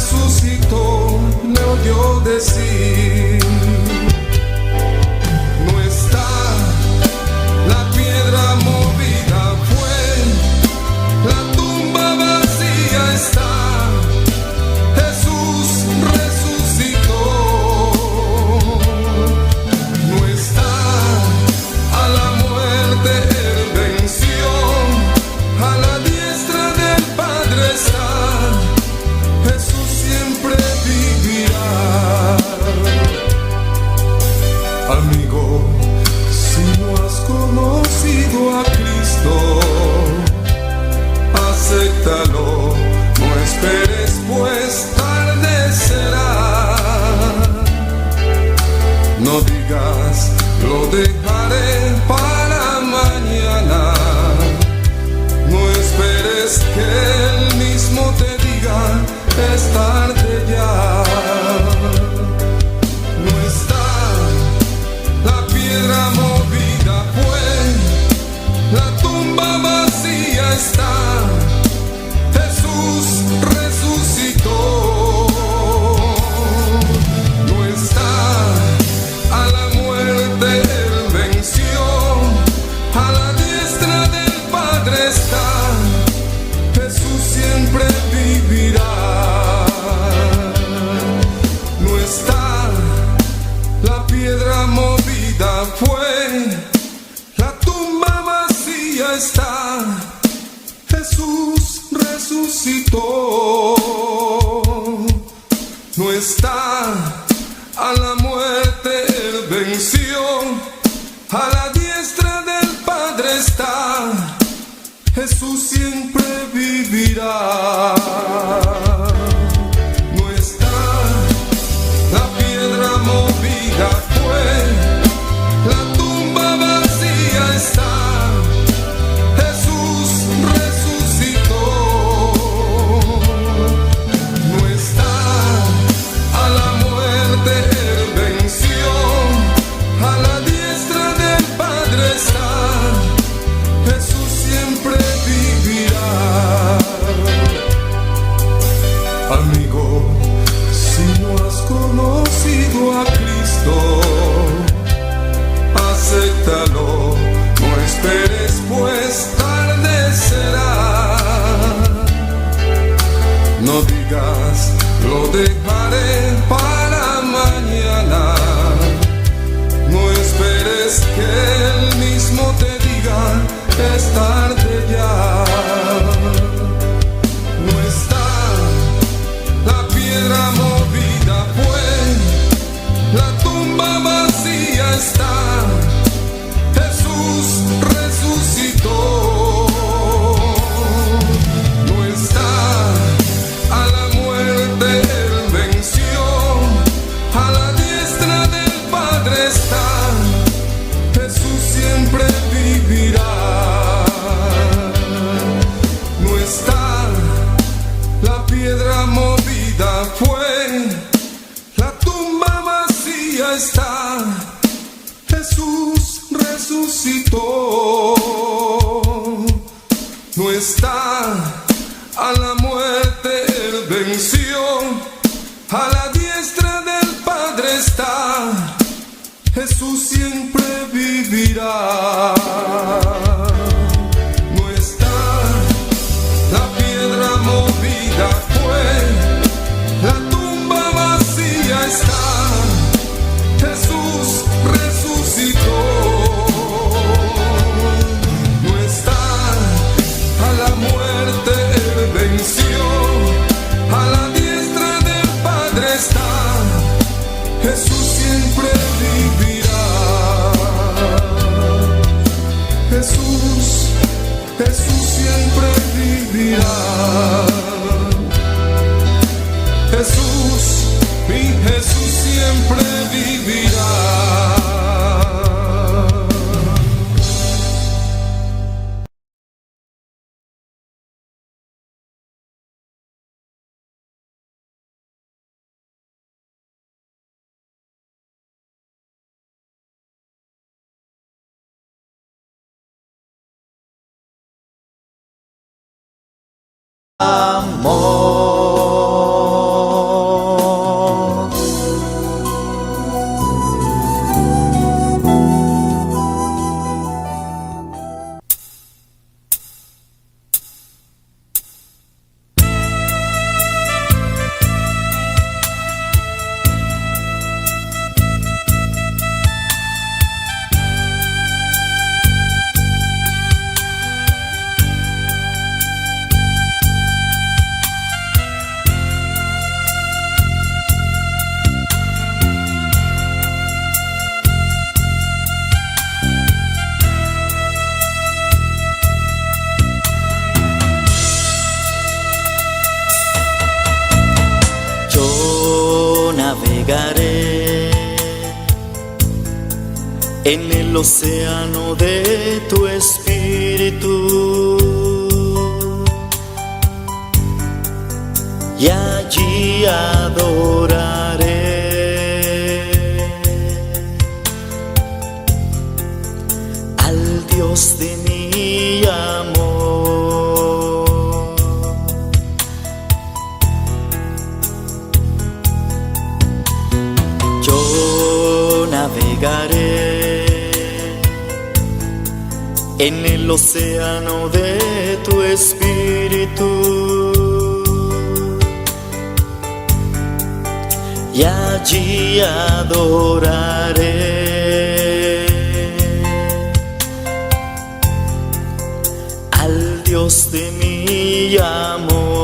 resucitó, le oyó decir: no está la piedra movida, fue la tumba vacía está. Jesús resucitó, no está a la muerte, él venció, a la diestra del Padre está. Jesús siempre vivirá. Amigo, si no has conocido a Cristo, acéptalo, no esperes, pues tarde será. No digas, lo dejaré para mañana. No esperes que él mismo te diga, es tarde ya. No está la piedra movida, fue la tumba vacía está. Jesús resucitó, no está a la muerte, él venció, a la diestra del Padre está. Jesús siempre vivirá. No está la piedra movida, fue la tumba vacía está. Jesús resucitó, no está a la muerte, él venció, a la diestra del Padre está. Jesús siempre vivirá. No está la piedra movida, fue la tumba vacía está. Jesús resucitó, no está a la muerte, él venció, a la diestra del Padre está. Jesús siempre vivirá. Amigo, si no has conocido a Cristo, acéptalo, no esperes, pues tarde será. No digas, lo dejaré para mañana. No esperes que él mismo te diga, es tarde ya. No está la piedra movida, fue la tumba vacía está. Jesús resucitó, no está a la muerte, él venció, a la diestra del Padre está. Jesús siempre vivirá. No está la piedra movida, fue la tumba vacía está. Jesús resucitó, no está a la muerte, él venció, a la diestra del Padre está. Jesús siempre vivirá. No está la piedra movida, fue la tumba vacía está. Jesús resucitó, no está a la muerte, él venció, a la diestra del Padre está. Jesús siempre vivirá. Jesús, Jesús siempre vivirá. Jesús, mi Jesús siempre vivirá. amor. navegaré en el océano de tu espíritu, y allí adoraré al Dios de mi amor. Yo navegaré en el océano de tu espíritu, y allí adoraré al Dios de mi amor.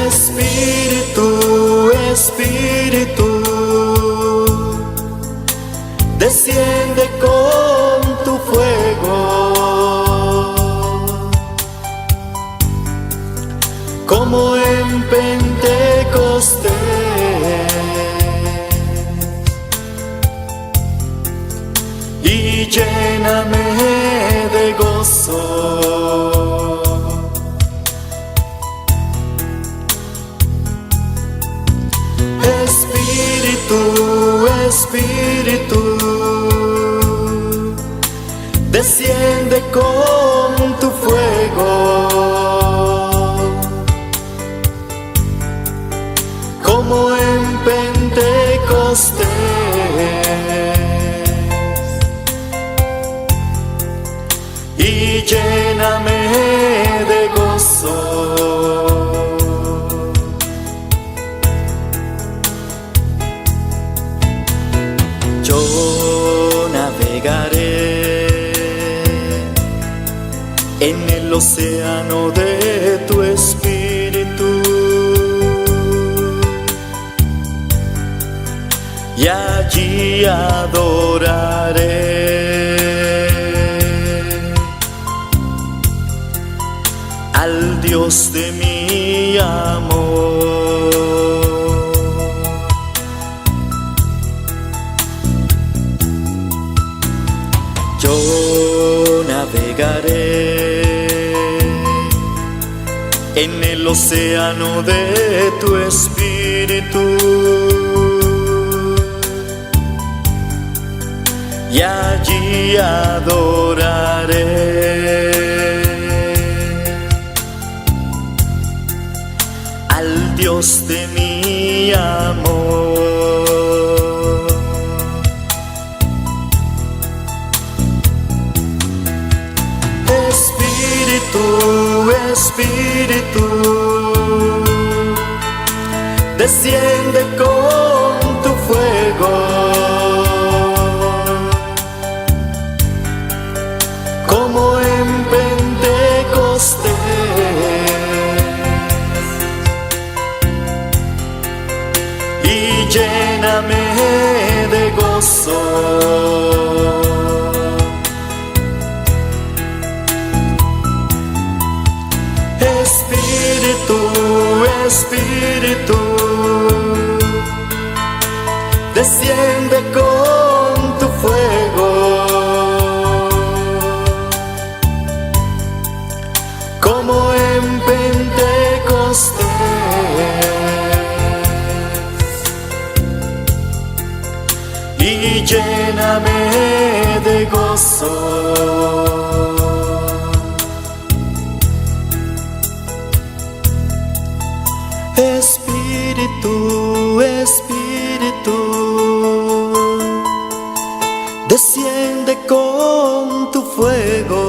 Espíritu, Espíritu, desciende con tu fuego, como en Pentecostés, y lléname de gozo. Espíritu, Espíritu, desciende con tu fuego, como en Pentecostés, y lléname de gozo. Yo navegaré en el océano de tu espíritu, y allí adoraré al Dios de mi amor. Yo navegaré en el océano de tu espíritu, y allí adoraré al Dios de mi amor. Espíritu, Espíritu, desciende con tu fuego, como en Pentecostés, y lléname de gozo. Espíritu, Espíritu, desciende con tu fuego, como en Pentecostés, y lléname de gozo. Espíritu, Espíritu, desciende con tu fuego,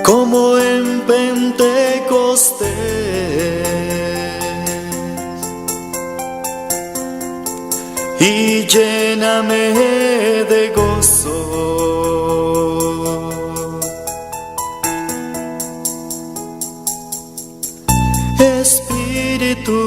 como en Pentecostés, y lléname de gozo. Espíritu,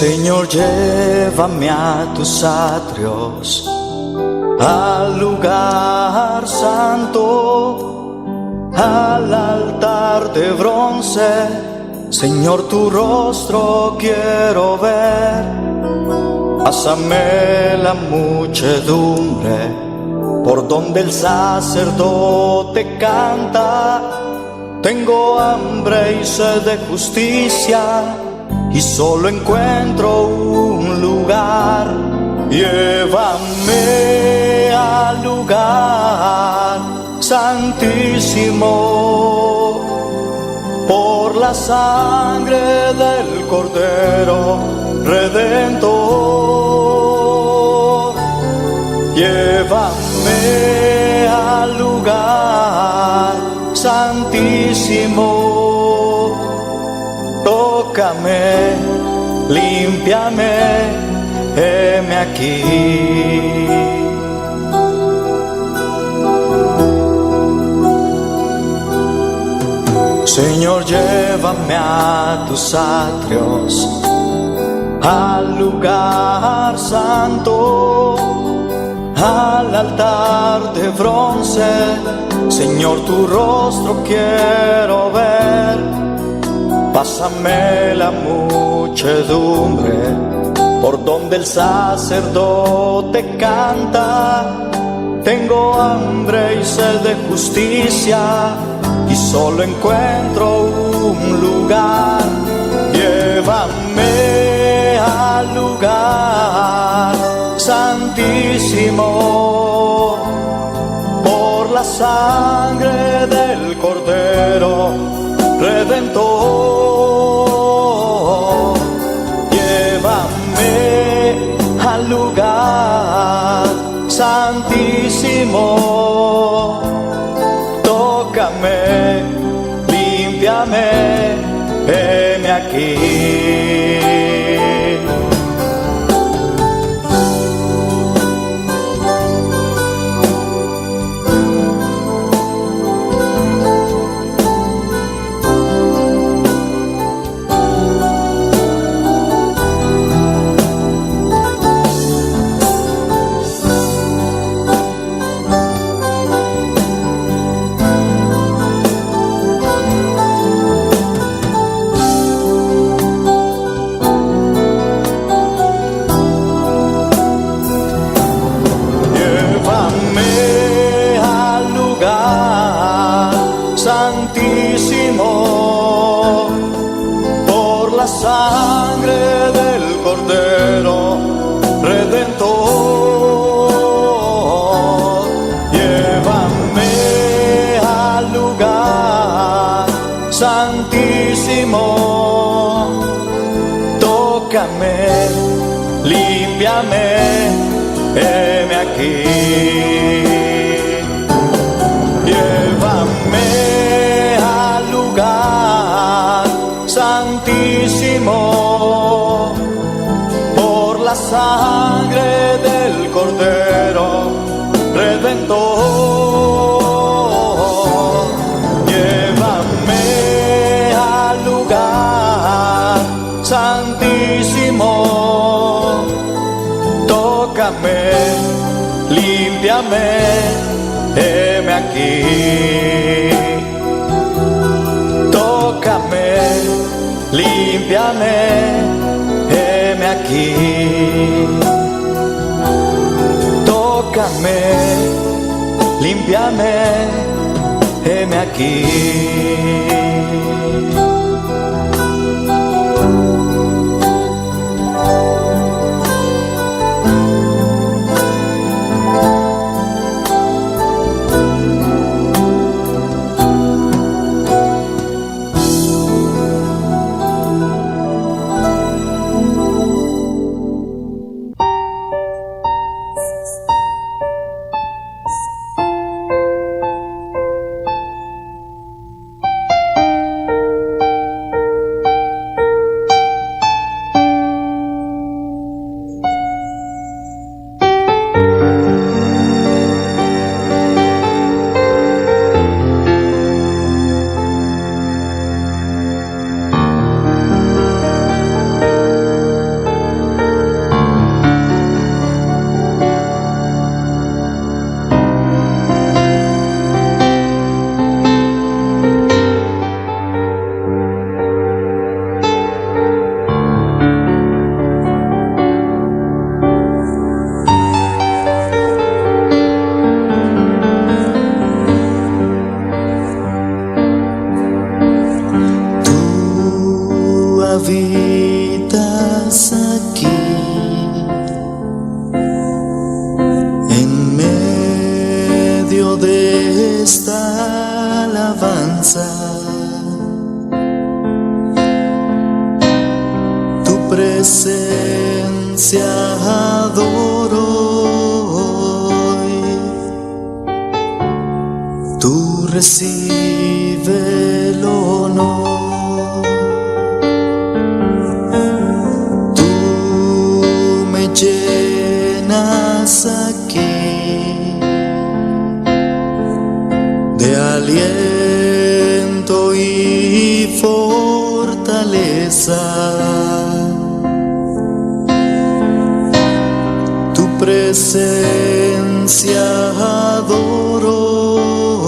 Señor, llévame a tus atrios, al lugar santo, al altar de bronce. Señor, tu rostro quiero ver. Pásame la muchedumbre por donde el sacerdote canta. Tengo hambre y sed de justicia y solo encuentro un lugar. Llévame al lugar santísimo por la sangre del Cordero Redentor. Llévame al lugar santísimo, tócame, límpiame, heme aquí. Señor, llévame a tus atrios, al lugar santo, al altar de bronce. Señor, tu rostro quiero ver. Pásame la muchedumbre por donde el sacerdote canta. Tengo hambre y sed de justicia y solo encuentro un lugar. Llévame al lugar santísimo por la sangre del Cordero Redentor. Llévame al lugar santísimo, tócame, límpiame, heme aquí. Santísimo por la sangre del Cordero Redentor. Llévame al lugar santísimo, tócame, límpiame, heme aquí. Llévame al lugar santísimo por la sangre del Cordero Redentor. Llévame al lugar santísimo, tócame, límpiame, heme aquí. Tócame, límpiame, heme aquí. Tócame, límpiame, heme aquí. presencia adoro hoy. Tú recibe el honor. Tú me llenas aquí de aliento y fortaleza. Tu presencia adoro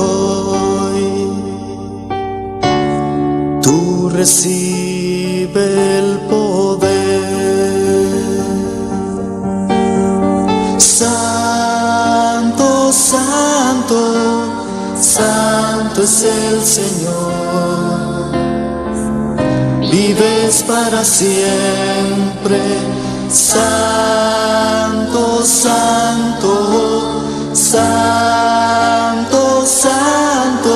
hoy. Tú recibe el poder. Santo, santo, santo es el Señor. Vives para siempre. Santo, santo, santo, santo,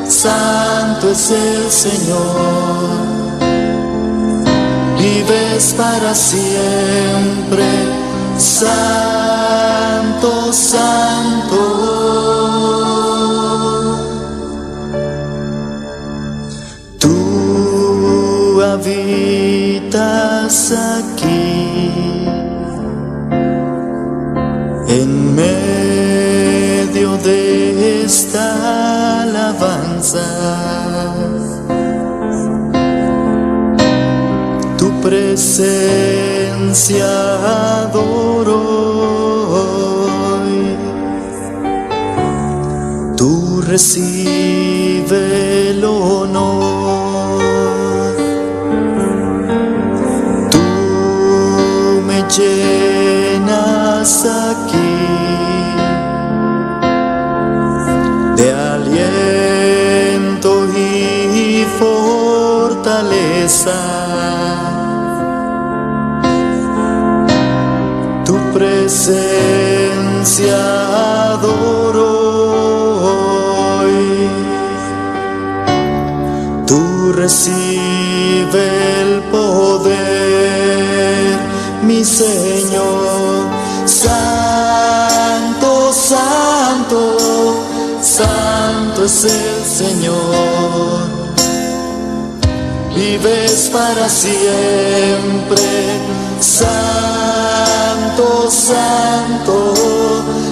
santo es el Señor. Vives para siempre. Santo, santo. Tú habitas aquí en medio de esta alabanza. Tu presencia adoro hoy. Tú recibe el honor. Tú me llenas aquí de aliento y fortaleza. Tu presencia adoro hoy. Tú recibe el poder, mi Señor. Santo, santo, santo es el Señor. Vives para siempre. Santo, santo,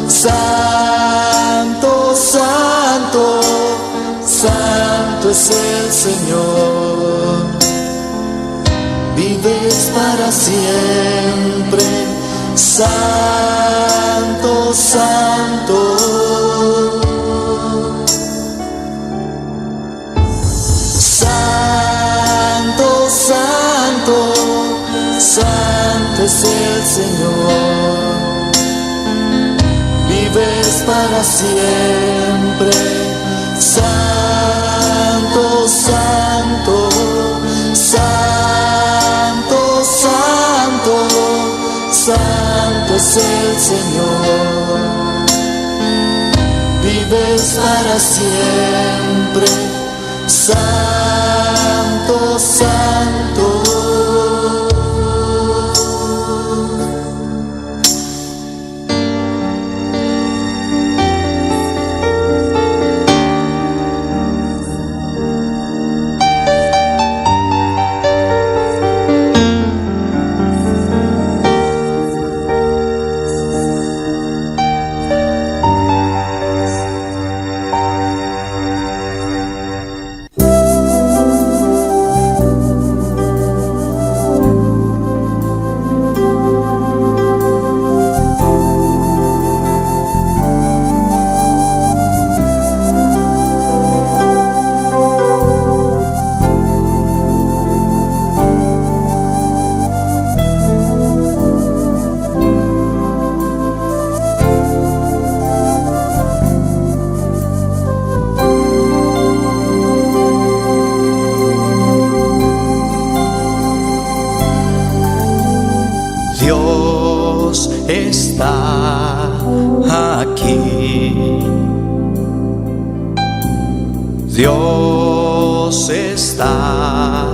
santo, santo, santo es el Señor. Vives para siempre. Santo, santo. Santo, santo, santo es el Señor. Vives para siempre. Santo, santo, santo, santo, santo es el Señor. Vives para siempre. Santo, santo. Dios está aquí. Dios está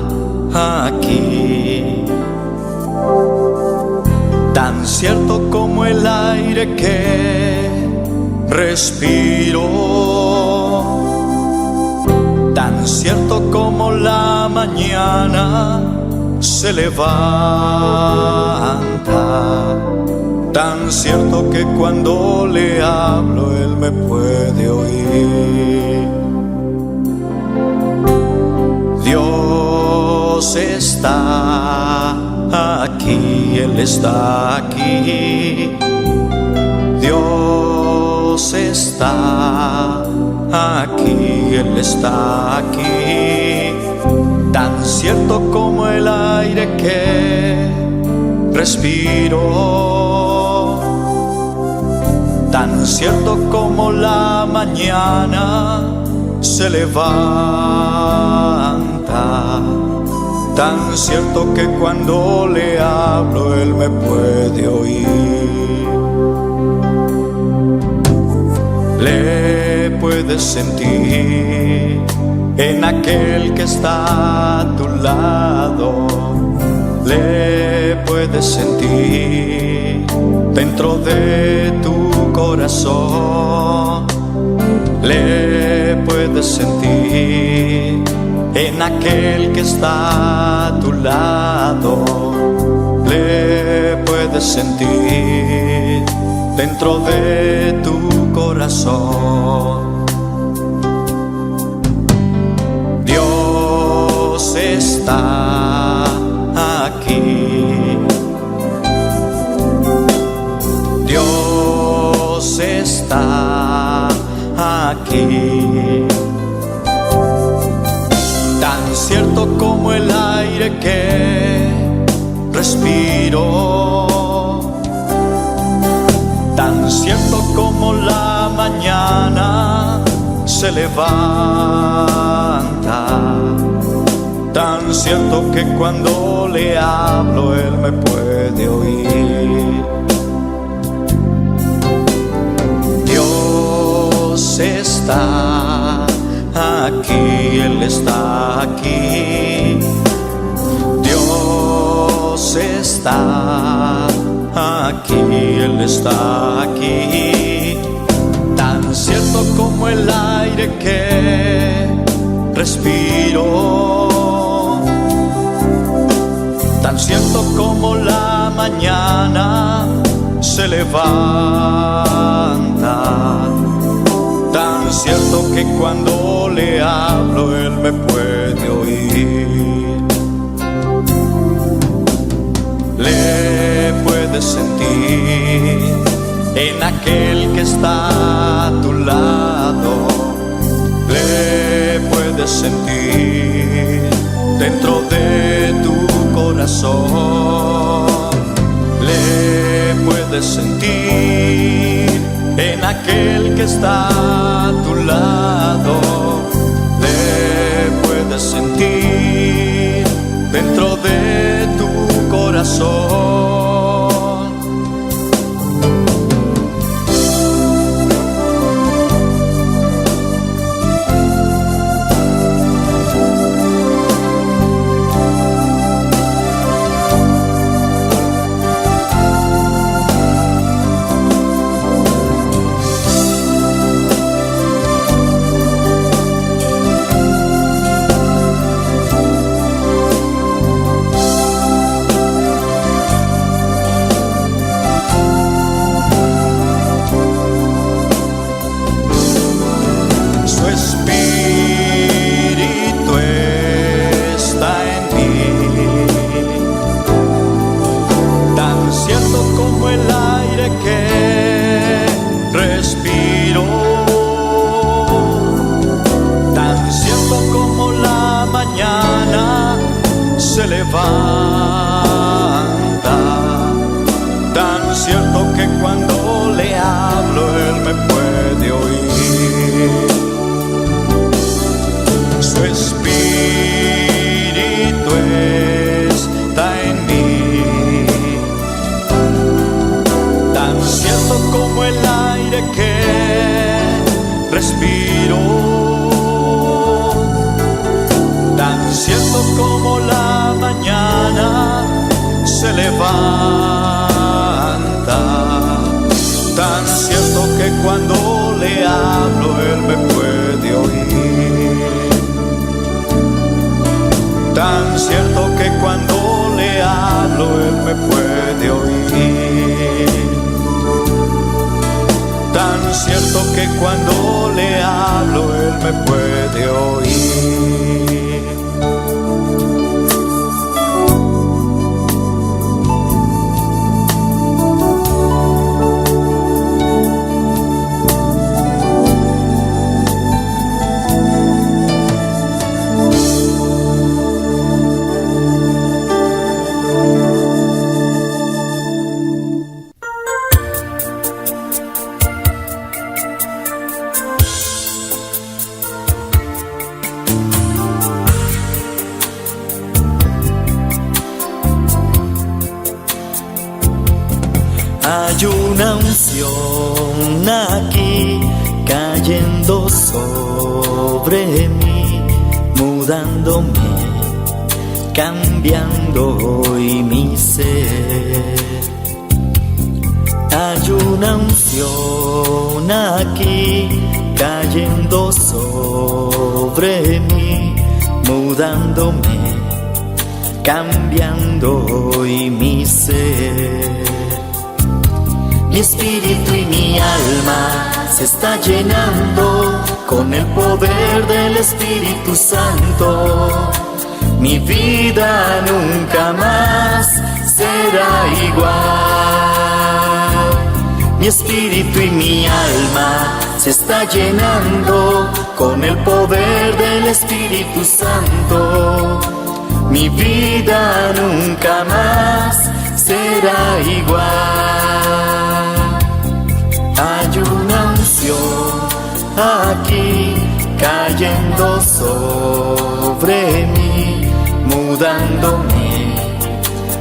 aquí. cierto como el aire que respiro, tan cierto como la mañana se levanta, tan cierto que cuando le hablo él me puede oír. Dios está aquí, Él está aquí. Dios está aquí, Él está aquí. Tan cierto como el aire que respiro, tan cierto como la mañana se levanta, tan cierto que cuando le hablo él me puede oír. Le puedes sentir en aquel que está a tu lado, le puedes sentir dentro de tu corazón, le puedes sentir en aquel que está a tu lado, le puedes sentir dentro de tu corazón. Dios está aquí, Dios está aquí, tan cierto como el aire que respiro, tan cierto como la mañana se levanta, tan cierto que cuando le hablo él me puede oír. Dios está aquí, Él está aquí. Dios está aquí, Él está aquí. Tan cierto como el aire que respiro, tan cierto como la mañana se levanta, tan cierto que cuando le hablo él me puede oír. Le puedes sentir en aquel que está a tu lado, le puedes sentir dentro de tu corazón, le puedes sentir en aquel que está a tu lado, le puedes sentir dentro de tu corazón. Se levanta, tan cierto que cuando le hablo él me puede oír. Su espíritu está en mí, tan cierto como el aire que respiro, tan cierto como la mañana se levanta, hablo, Él me puede oír. Tan cierto que cuando le hablo, Él me puede oír. Hay una unción aquí cayendo sobre mí, mudándome, cambiando hoy mi ser. Hay una unción aquí cayendo sobre mí, mudándome, cambiando hoy mi ser. Mi espíritu y mi alma se está llenando con el poder del Espíritu Santo. Mi vida nunca más será igual. Mi espíritu y mi alma se está llenando con el poder del Espíritu Santo. Mi vida nunca más será igual. Hay una unción aquí cayendo sobre mí, mudándome,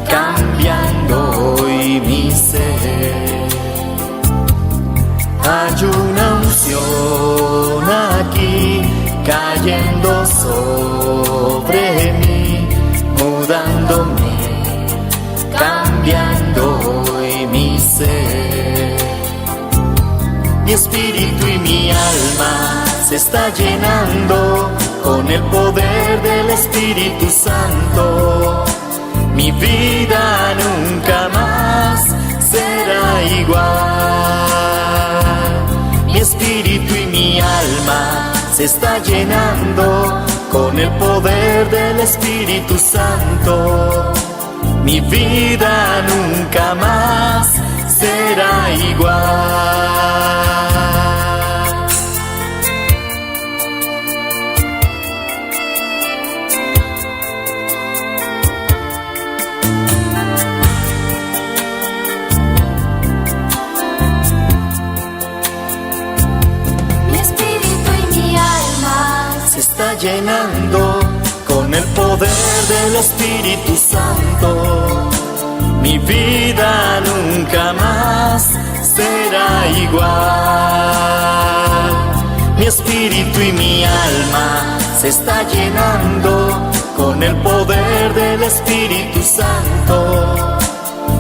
cambiando hoy mi ser. Hay una unción aquí cayendo sobre mí, mudándome, cambiando hoy mi ser. Mi espíritu y mi alma se está llenando con el poder del Espíritu Santo. Mi vida nunca más será igual. Mi espíritu y mi alma se está llenando con el poder del Espíritu Santo. Mi vida nunca más será igual. Mi espíritu y mi alma se está llenando con el poder del Espíritu Santo. Mi vida nunca más será igual. Mi espíritu y mi alma se está llenando con el poder del Espíritu Santo.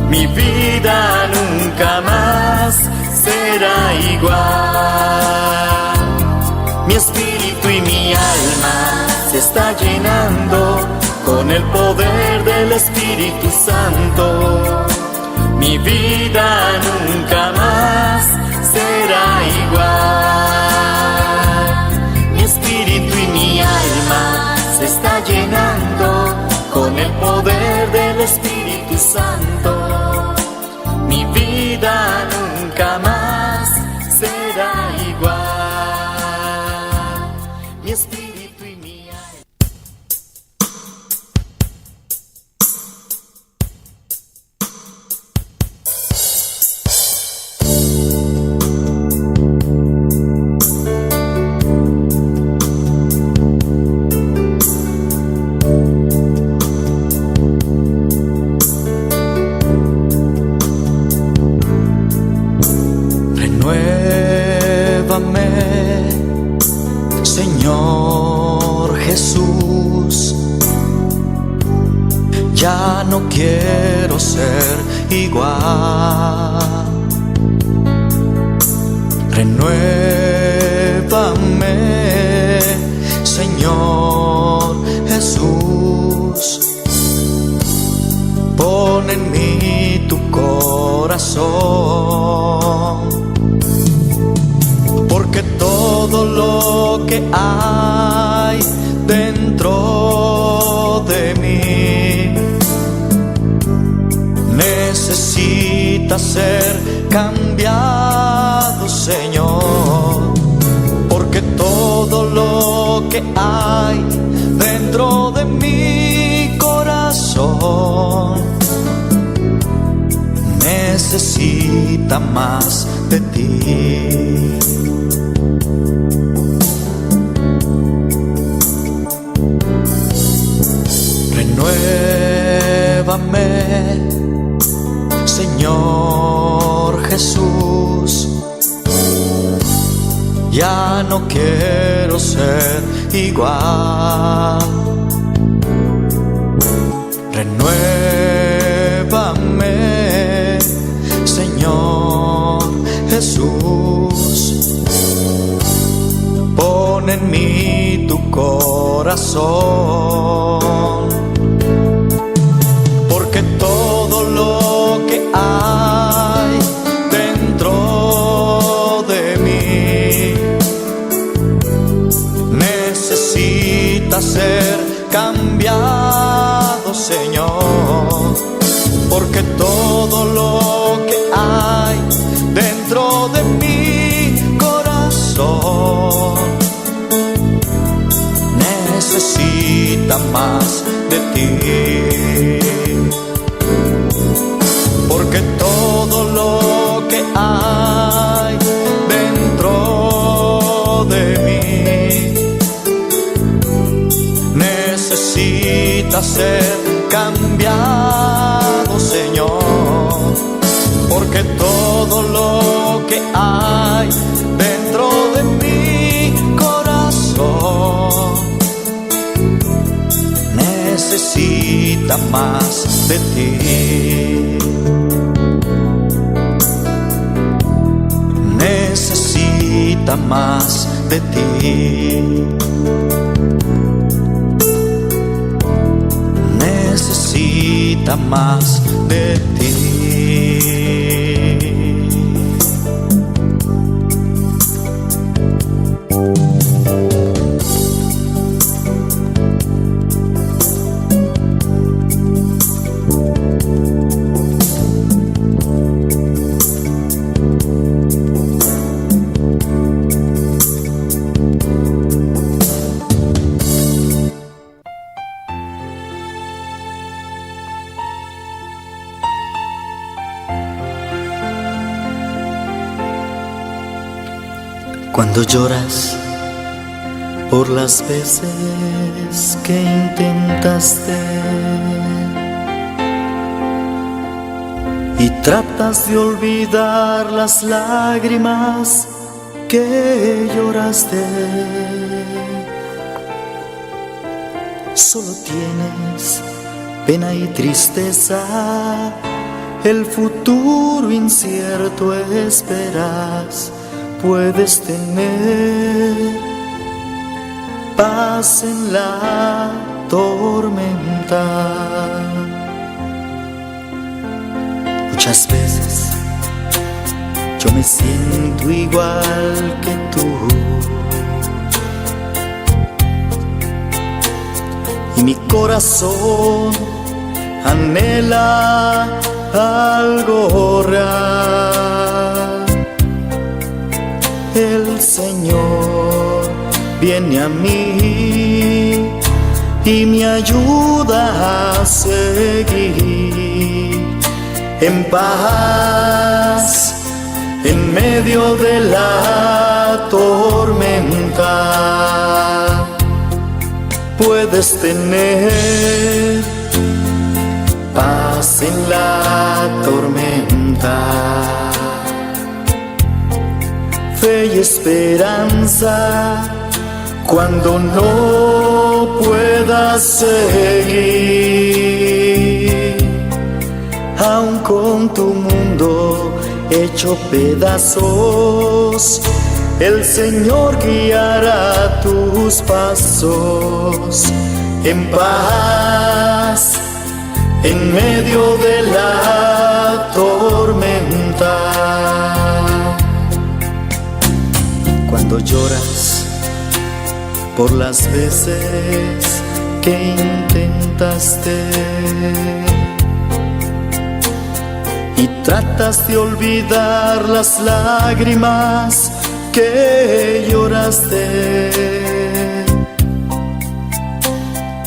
Mi vida nunca más será igual. Mi espíritu y mi alma se está llenando con el poder del Espíritu Santo. Mi vida nunca más será igual. Mi espíritu y mi alma se está llenando con el poder del Espíritu Santo. Mi vida nunca más será igual. Mi espíritu y mi alma. Señor Jesús, ya no quiero ser igual. Renuévame, Señor Jesús, pon en corazón, porque todo lo que hay dentro de mí necesita ser cambiado, Señor, porque todo lo que hay dentro de mi corazón necesita más de ti. Renuévame, Señor Jesús. Ya no quiero ser igual. Renuévame, Señor Jesús. Pon en mí tu corazón, porque todo lo que hay dentro de mí necesita ser cambiado, Señor, porque todo lo que hay dentro de mi corazón necesita más de ti, porque todo lo que hay dentro de mí necesita ser cambiado, Señor, porque todo lo que hay dentro de mi corazón necesita más de ti. Necesita más de ti. Necesita más de ti. Cuando lloras por las veces que intentaste y tratas de olvidar las lágrimas que lloraste, solo tienes pena y tristeza, el futuro incierto esperas. Puedes tener paz en la tormenta. Muchas veces yo me siento igual que tú, y mi corazón anhela algo real. El Señor viene a mí y me ayuda a seguir en paz en medio de la tormenta. Puedes tener paz en la tormenta, fe y esperanza cuando no puedas seguir, aun con tu mundo hecho pedazos, el Señor guiará tus pasos en paz en medio de la tormenta. lloras por las veces que intentaste y tratas de olvidar las lágrimas que lloraste.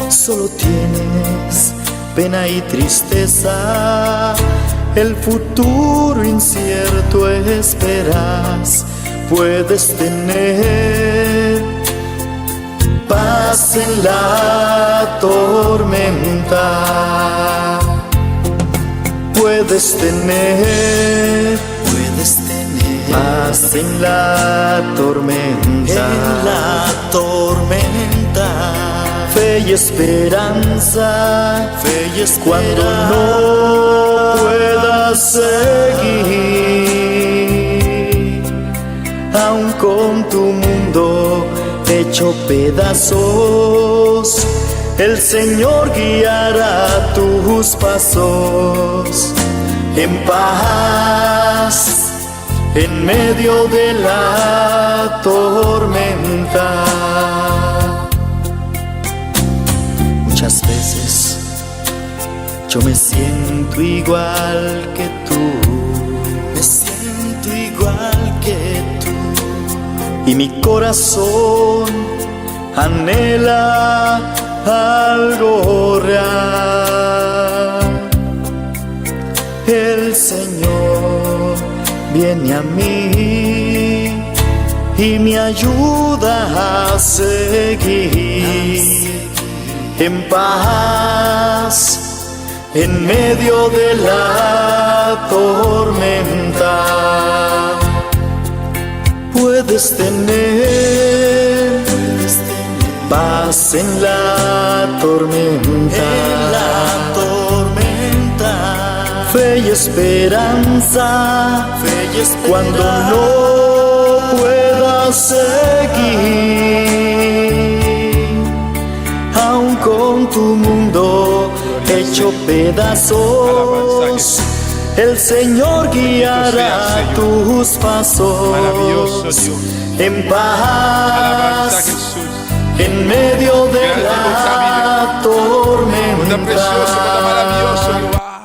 Solo tienes pena y tristeza, el futuro incierto esperas. Puedes tener paz en la tormenta. Puedes tener paz en la tormenta. Fe y esperanza, cuando no puedas seguir, aun con tu mundo hecho pedazos, el Señor guiará tus pasos en paz, en medio de la tormenta. Muchas veces yo me siento igual que tú, y mi corazón anhela algo real. El Señor viene a mí y me ayuda a seguir en paz en medio de la tormenta. Puedes tener paz en la tormenta, fe y esperanza, cuando no puedas seguir, aun con tu mundo hecho pedazos, el Señor guiará tus pasos. Maravilloso Dios. En Alabanza a paz, Jesús. en medio de Grande la Bota precioso, bota maravilloso, tormenta. Jehová.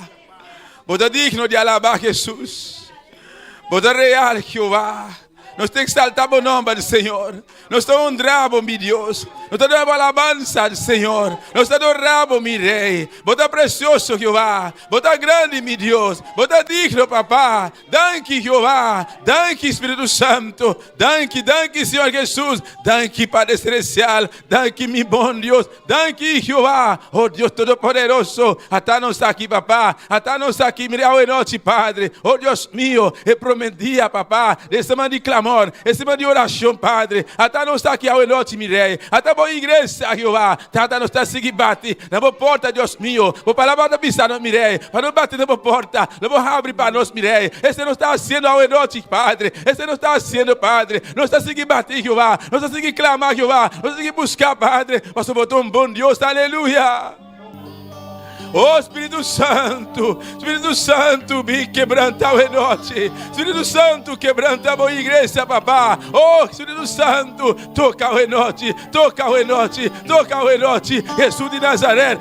Bota digno de alabar Jesús. Bota real, Jehová. Nós te exaltamos o nome do Senhor. Nós te honramos, meu Deus. Nós te damos alabança, Senhor. Nós te adoramos, meu Rei. Bota precioso, Jeová. Bota grande, meu Deus. Bota digno, Papá. Danke, Jeová. Danke, Espírito Santo. Danke, danke, Senhor Jesus. Danke, Padre Celestial. Danke, meu bom Deus. Danke, Jeová. Oh, Deus Todo-Poderoso. Até não está aqui, Papá. Até não está aqui, meu noite, Padre. Oh, Deus mío. Eu prometia, Papá. Esse man de clamor. Esse man de oração, Padre. Até não está aqui ao noite, meu Rei. Até boa igreja, Jeová. Até não está aqui, bate. Na boa porta, Deus mío. Vou palavra da pisar, meu Rei. Para não bater na boa porta. Não vou abrir para nós, meu Rei. Esse não está sendo ao noite, Padre. Esse não está sendo, Padre. Não está aqui, bater, Jeová. Não está aqui, clamar, Jeová. Não está aqui, buscar, Padre. Mas eu botou bom Deus. Aleluia. Oh, Espírito Santo, me quebranta hoje noite. Espírito Santo, quebranta a boa igreja, papá. Oh, Espírito Santo, toca hoje noite, toca hoje noite, toca hoje noite. Jesus de Nazaré,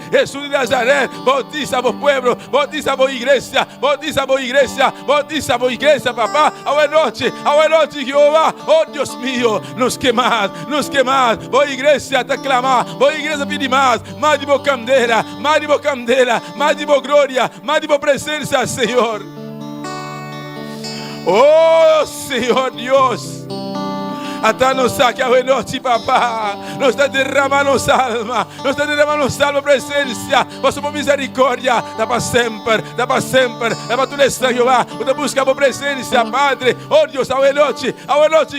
bautiza a boa pueblo, bautiza a boa igreja, bautiza a boa igreja, bautiza a boa igreja, papá. Hoje noite, Jehová. Oh, Deus mío, nos quemas, boa igreja, te clamar, boa igreja pedir mais de boa candeira, mais de boa candeira. Mais de boa glória, mais de boa presença, Senhor. Oh, Senhor Deus. Até nos saque a noite, papá. Nos está derramando alma. Nos está derramando alma, presença. Vossa misericórdia. Dá para sempre. Dá para tu nesta, Jeová. Você busca a boa presença, Padre. Oh, Deus, a noite,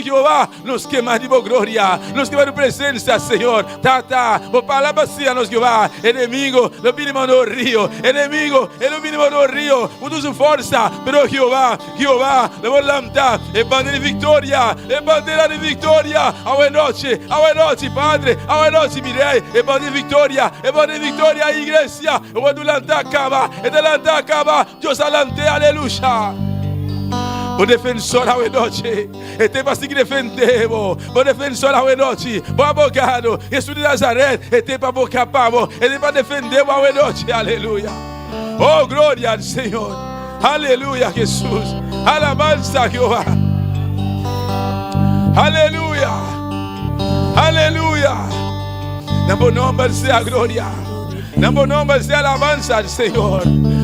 Jeová. Nos queima de boa glória. Nos queima de presença, Senhor. Tata. Vou falar vazia, nos Jeová. Inimigo, no mínimo no rio. Inimigo, no mínimo no rio. Usa sua força. Pero Jeová, le vou lançar. É bandeira de vitória. É bandeira de vitória. Hoje noite, Padre, hoje noite, meu Rei, é bom de vitória, a igreja, eu vou lançar acaba, Deus alante, aleluia. O defensor a noite. E tem para seguir defendemos. O defensor a noite. O abogado. Jesus de Nazaré. E tem para bocar pavo. E tem para defender a noite. Aleluia. Oh, glória ao Senhor. Aleluia, Jesus. Alabanza, Jehová. Aleluia. Aleluia. Namo nome sea glória. Namo nome sea alabanza ao Senhor.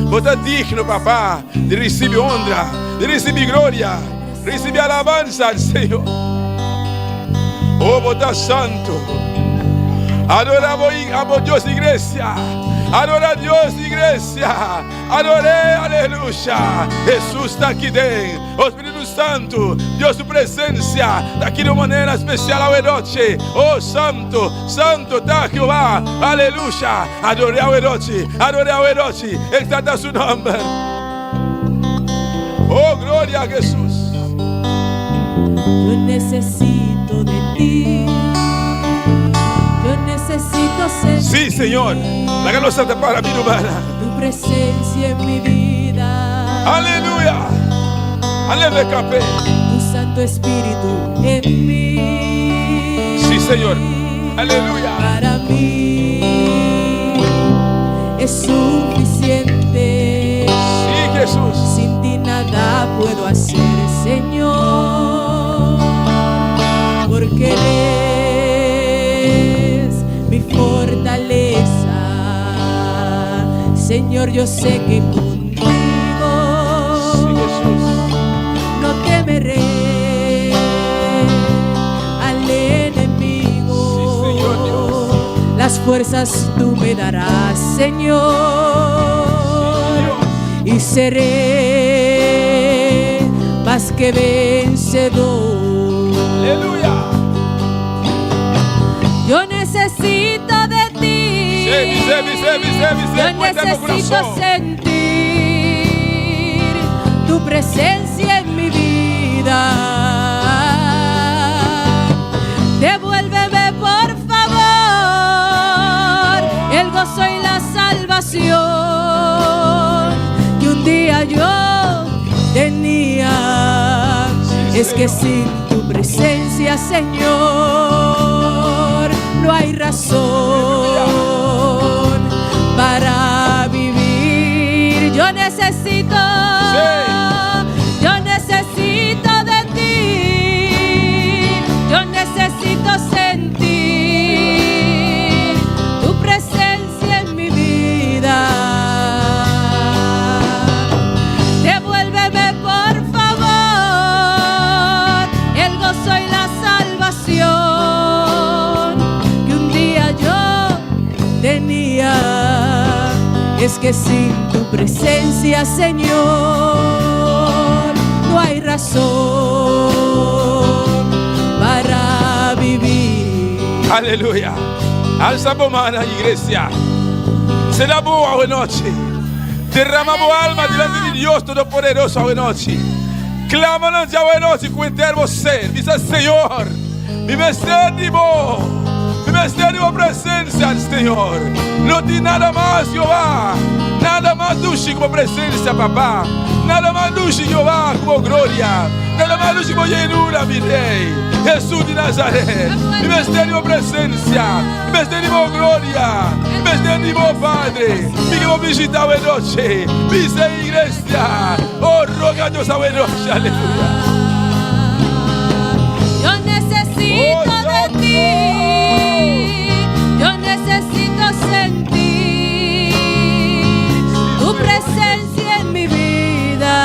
Você é digno, papá, de receber honra, de receber glória, de receber alabanza ao Senhor. Oh, você é santo. Adoramos a Deus, igreja. Adora a Deus, igreja. Adorei, aleluia. Jesus está aqui dentro. O Espírito Santo, Deus, sua presença está aqui de maneira especial ao noite. Oh, santo, santo, tá, Jeová. Aleluia. Adorei ao noite. Adorei ao noite. Exalta seu nome. Oh, glória a Jesus. Yo necesito de ti. Yo necesito sentir Sí, Señor. La que nos santa para mí, humana. tu presencia en mi vida. Aleluya. Aleluya, café. Tu Santo Espíritu en mí. Sí, Señor. Aleluya. Para mí es suficiente. Sí, Jesús. Sin ti nada puedo hacer, Señor, porque eres mi fortaleza. Señor, yo sé que contigo Sí, Jesús. no temeré al enemigo. Sí, Señor Dios. Las fuerzas tú me darás, Señor, y seré más que vencedor. Aleluya. Yo necesito de ti. Yo necesito sentir tu presencia en mi vida. Devuélveme, por favor, el gozo y la salvación que un día yo tenía. Es que sin tu presencia, Señor, no hay razón para vivir. Yo necesito de ti. Yo necesito sentir tu presencia en mi vida. Devuélveme, por favor, el gozo y la salvación que un día yo tenía. Es que sin tu presencia, Señor, no hay razón para vivir. Aleluya. Alza tu mano, iglesia. Será boa a noche. Derramamos alma delante de Dios Todopoderoso a noche. Clámanos ya a noche con eterno ser. Dice, Señor, mi mistério, mi mistério presencia, Señor. No tiene nada más, Jehová. Nada más dulce como presencia, papá. Nada más dulce, Jehová, como gloria. Nada más dulce como llenura, mi rey. Jesús de Nazaret. Mi mistério presencia. Mi mistério gloria. Mi mistério Padre. Mi que visitar a noche. Mi iglesia. Oh, roga a Dios a noche. Aleluya. Yo necesito de ti. Yo necesito sentir tu presencia en mi vida.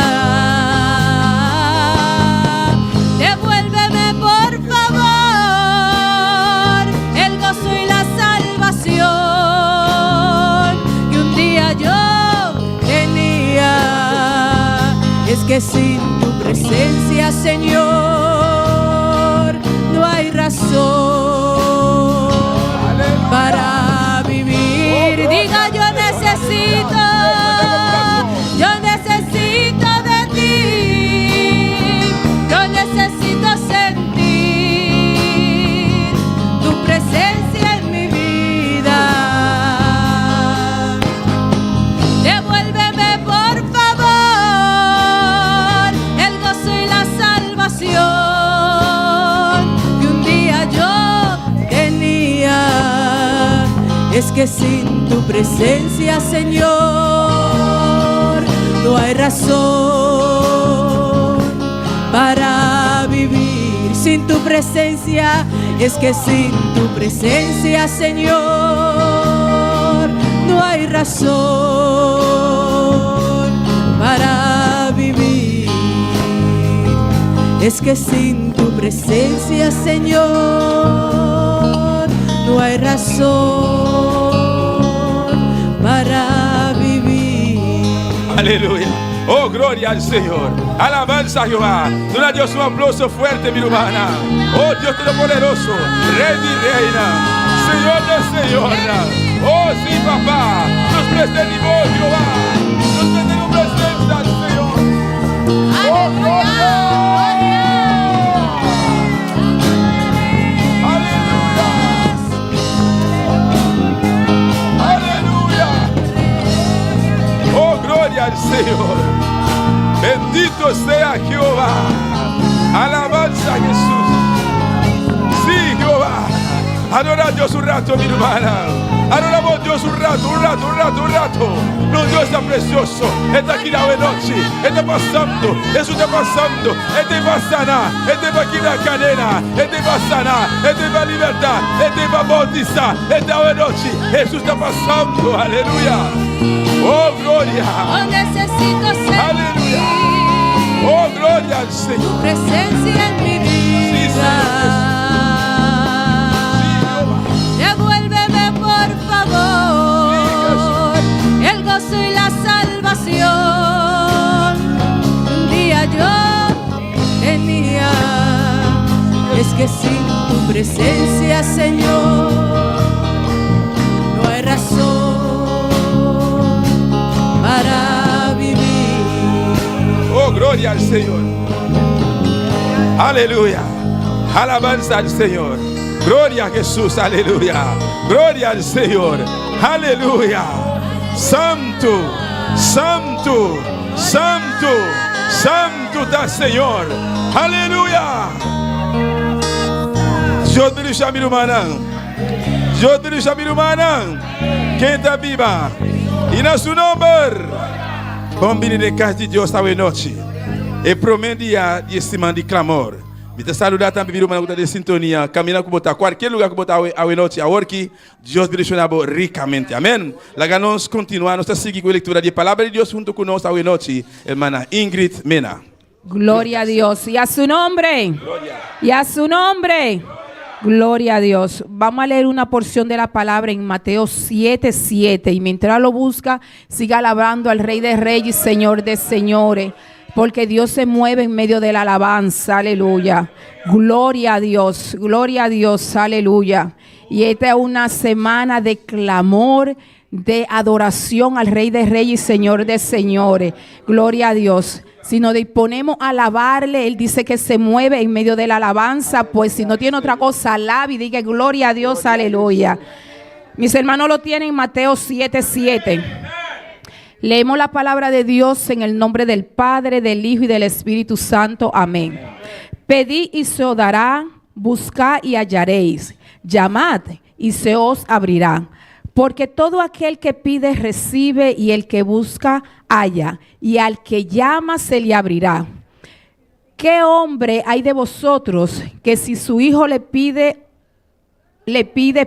Devuélveme, por favor, el gozo y la salvación que un día yo tenía. Es que sin tu presencia, Señor, no hay razón para vivir. Diga, yo necesito de ti. Yo necesito sentir tu presencia en mi vida. Devuélveme, por favor, el gozo y Es que sin tu presencia, Señor, no hay razón para vivir. Sin tu presencia, es que sin tu presencia, Señor, no hay razón para vivir. Es que sin tu presencia, Señor, no hay razón para vivir. Aleluya. Oh, gloria al Señor. Alabanza a Jehová. Dale a Dios un aplauso fuerte, mi hermana. Oh, Dios Todopoderoso, Rey y Reina, Señor de Señora. Oh, sí, papá. Nos presentamos, Jehová. Nos presentamos presencia al Señor. Oh, gloria. Gloria al Señor. Bendito sea Jehová. Alabanza a Jesús. Sí, Jehová. Adora a Dios un rato, mi hermana. Adoramos a Dios un rato. No, Dios está precioso. Está aquí la noche. Está pasando. Jesús está pasando. Él te va a sanar. Él te va a quitar cadena. Él te va a sanar. Él te va a libertar. Él te va a bautizar. Esta noche Jesús está pasando. Aleluya. Oh, gloria. Oh, necesito sentir. Aleluya. Oh, gloria al Señor. Tu presencia en mi vida. Devuélveme, por favor, el gozo y la salvación. Un día yo tenía. Es que sin tu presencia, Señor, no hay razón para vivir. Oh, gloria al Señor. Aleluya. Alabanza al Señor. Gloria a Jesús. Aleluya. Gloria al Señor. Aleluya. Santo, santo, santo, santo está el Señor. Aleluya. Dios te dice a mi hermana. Dios te dice a mi hermana. Que está viva. E na seu nome, vamos vir de casa de Deus esta noite. E promedia de cima de clamor. Me te saludar também, vir uma de sintonia. Caminhar com botar qualquer lugar que botar a noite, a orque, Deus direcionava ricamente. Amém. Lá nós continuamos, nós seguimos com a leitura de palavra de Deus junto conosco a noite, hermana Ingrid Mena. Gloria a Dios. Y a su nombre. Gloria. Y a su nombre. Gloria a Dios. Vamos a leer una porción de la palabra en Mateo 7:7. Y mientras lo busca, siga alabando al Rey de Reyes, Señor de Señores. Porque Dios se mueve en medio de la alabanza. Aleluya. Gloria a Dios. Gloria a Dios. Aleluya. Y esta es una semana de clamor, de adoración al Rey de Reyes, Señor de Señores. Gloria a Dios. Si nos disponemos a alabarle, Él dice que se mueve en medio de la alabanza. Pues si no tiene otra cosa, alabe y diga gloria a Dios, aleluya. Mis hermanos lo tienen en Mateo 7:7. Leemos la palabra de Dios en el nombre del Padre, del Hijo y del Espíritu Santo. Amén. Pedid y se os dará, buscad y hallaréis, llamad y se os abrirá. Porque todo aquel que pide recibe, y el que busca halla, y al que llama se le abrirá. ¿Qué hombre hay de vosotros que si su hijo le pide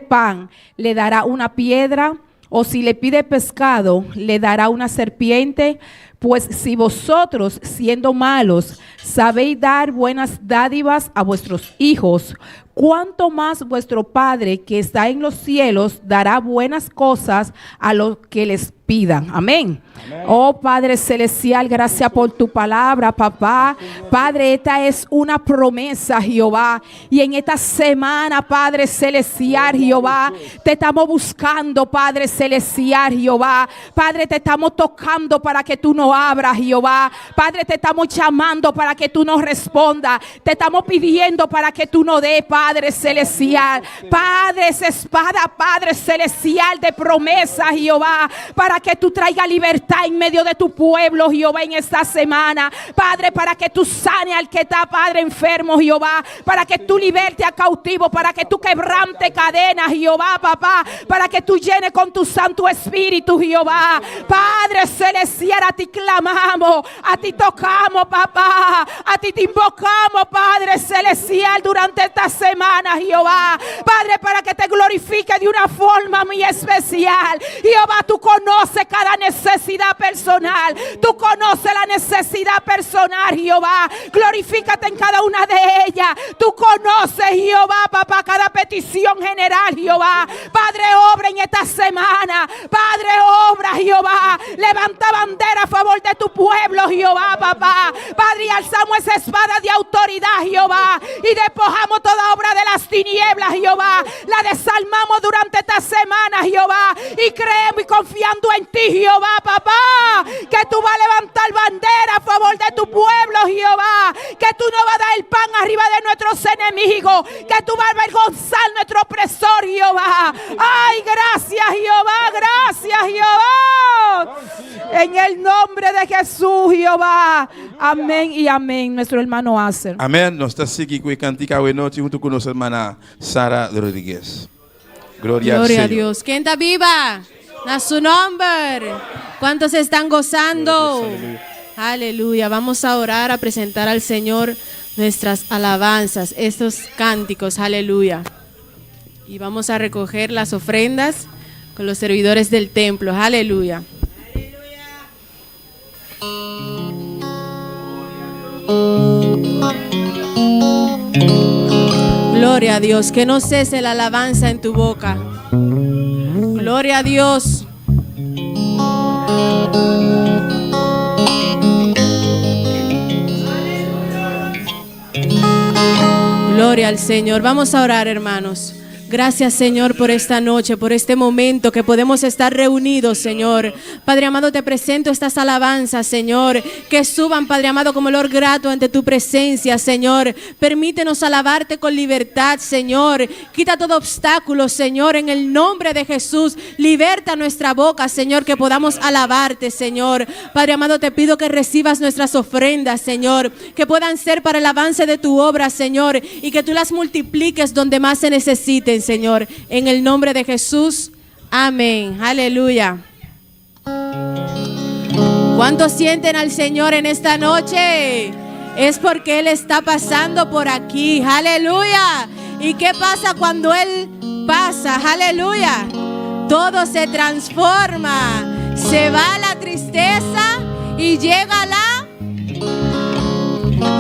pan, le dará una piedra? O si le pide pescado, le dará una serpiente. Pues si vosotros, siendo malos, sabéis dar buenas dádivas a vuestros hijos, ¿cuánto más vuestro Padre que está en los cielos dará buenas cosas a los que les pidan? Amén. Amén. Oh Padre Celestial, gracias por tu palabra, papá. Padre, esta es una promesa, Jehová. Y en esta semana, Padre Celestial, Jehová, te estamos buscando, Padre Celestial, Jehová. Padre, te estamos tocando para que tú nos abras, Jehová. Padre, te estamos llamando para que tú nos respondas. Te estamos pidiendo para que tú nos des, Padre Celestial. Padre, esa espada, Padre Celestial, de promesa, Jehová, para que tú traigas libertad libertad en medio de tu pueblo, Jehová, en esta semana. Padre, para que tú sane al que está, Padre, enfermo, Jehová. Para que tú liberte a cautivo, para que tú quebrante cadenas, Jehová, papá. Para que tú llenes con tu Santo Espíritu, Jehová. Padre celestial, a ti clamamos, a ti tocamos, papá. A ti te invocamos, Padre celestial, durante esta semana, Jehová. Padre, para que te glorifique de una forma muy especial. Jehová, tú conoces cada necesidad personal. Tú conoces la necesidad personal, Jehová. Glorifícate en cada una de ellas. Tú conoces, Jehová, papá, cada petición general, Jehová. Padre, obra en esta semana. Padre, obra, Jehová. Levanta bandera a favor de tu pueblo, Jehová, papá. Padre, y alzamos esa espada de autoridad, Jehová. Y despojamos toda obra de las tinieblas, Jehová. La desarmamos durante esta semana, Jehová. Y creemos y confiando en ti, Jehová, papá. Que tú vas a levantar bandera a favor de tu pueblo, Jehová. Que tú no vas a dar el pan arriba de nuestros enemigos. Que tú vas a avergonzar a nuestro opresor, Jehová. Ay, gracias, Jehová. Gracias, Jehová. En el nombre de Jesús, Jehová. Amén y amén. Nuestro hermano Acer. Amén. Nós estamos aqui com a cantica hoje noite junto com nossa irmã Sara Rodrigues. Gloria al Gloria a Señor. Dios. ¿Quién está viva? A su nombre. ¿Cuántos están gozando? Aleluya. Vamos a orar, a presentar al Señor nuestras alabanzas, estos cánticos. Aleluya. Y vamos a recoger las ofrendas con los servidores del templo. Aleluya. Gloria a Dios, que no cese la alabanza en tu boca. Gloria a Dios. Gloria al Señor. Vamos a orar, hermanos. Gracias, Señor, por esta noche, por este momento que podemos estar reunidos, Señor. Padre amado, te presento estas alabanzas, Señor, que suban, Padre amado, como olor grato ante tu presencia, Señor. Permítenos alabarte con libertad, Señor. Quita todo obstáculo, Señor, en el nombre de Jesús. Liberta nuestra boca, Señor, que podamos alabarte, Señor. Padre amado, te pido que recibas nuestras ofrendas, Señor, que puedan ser para el avance de tu obra, Señor, y que tú las multipliques donde más se necesiten, Señor, en el nombre de Jesús. Amén. Aleluya. ¿Cuántos sienten al Señor en esta noche? Es porque Él está pasando por aquí. Aleluya. ¿Y qué pasa cuando Él pasa? Aleluya. Todo se transforma. Se va la tristeza y llega la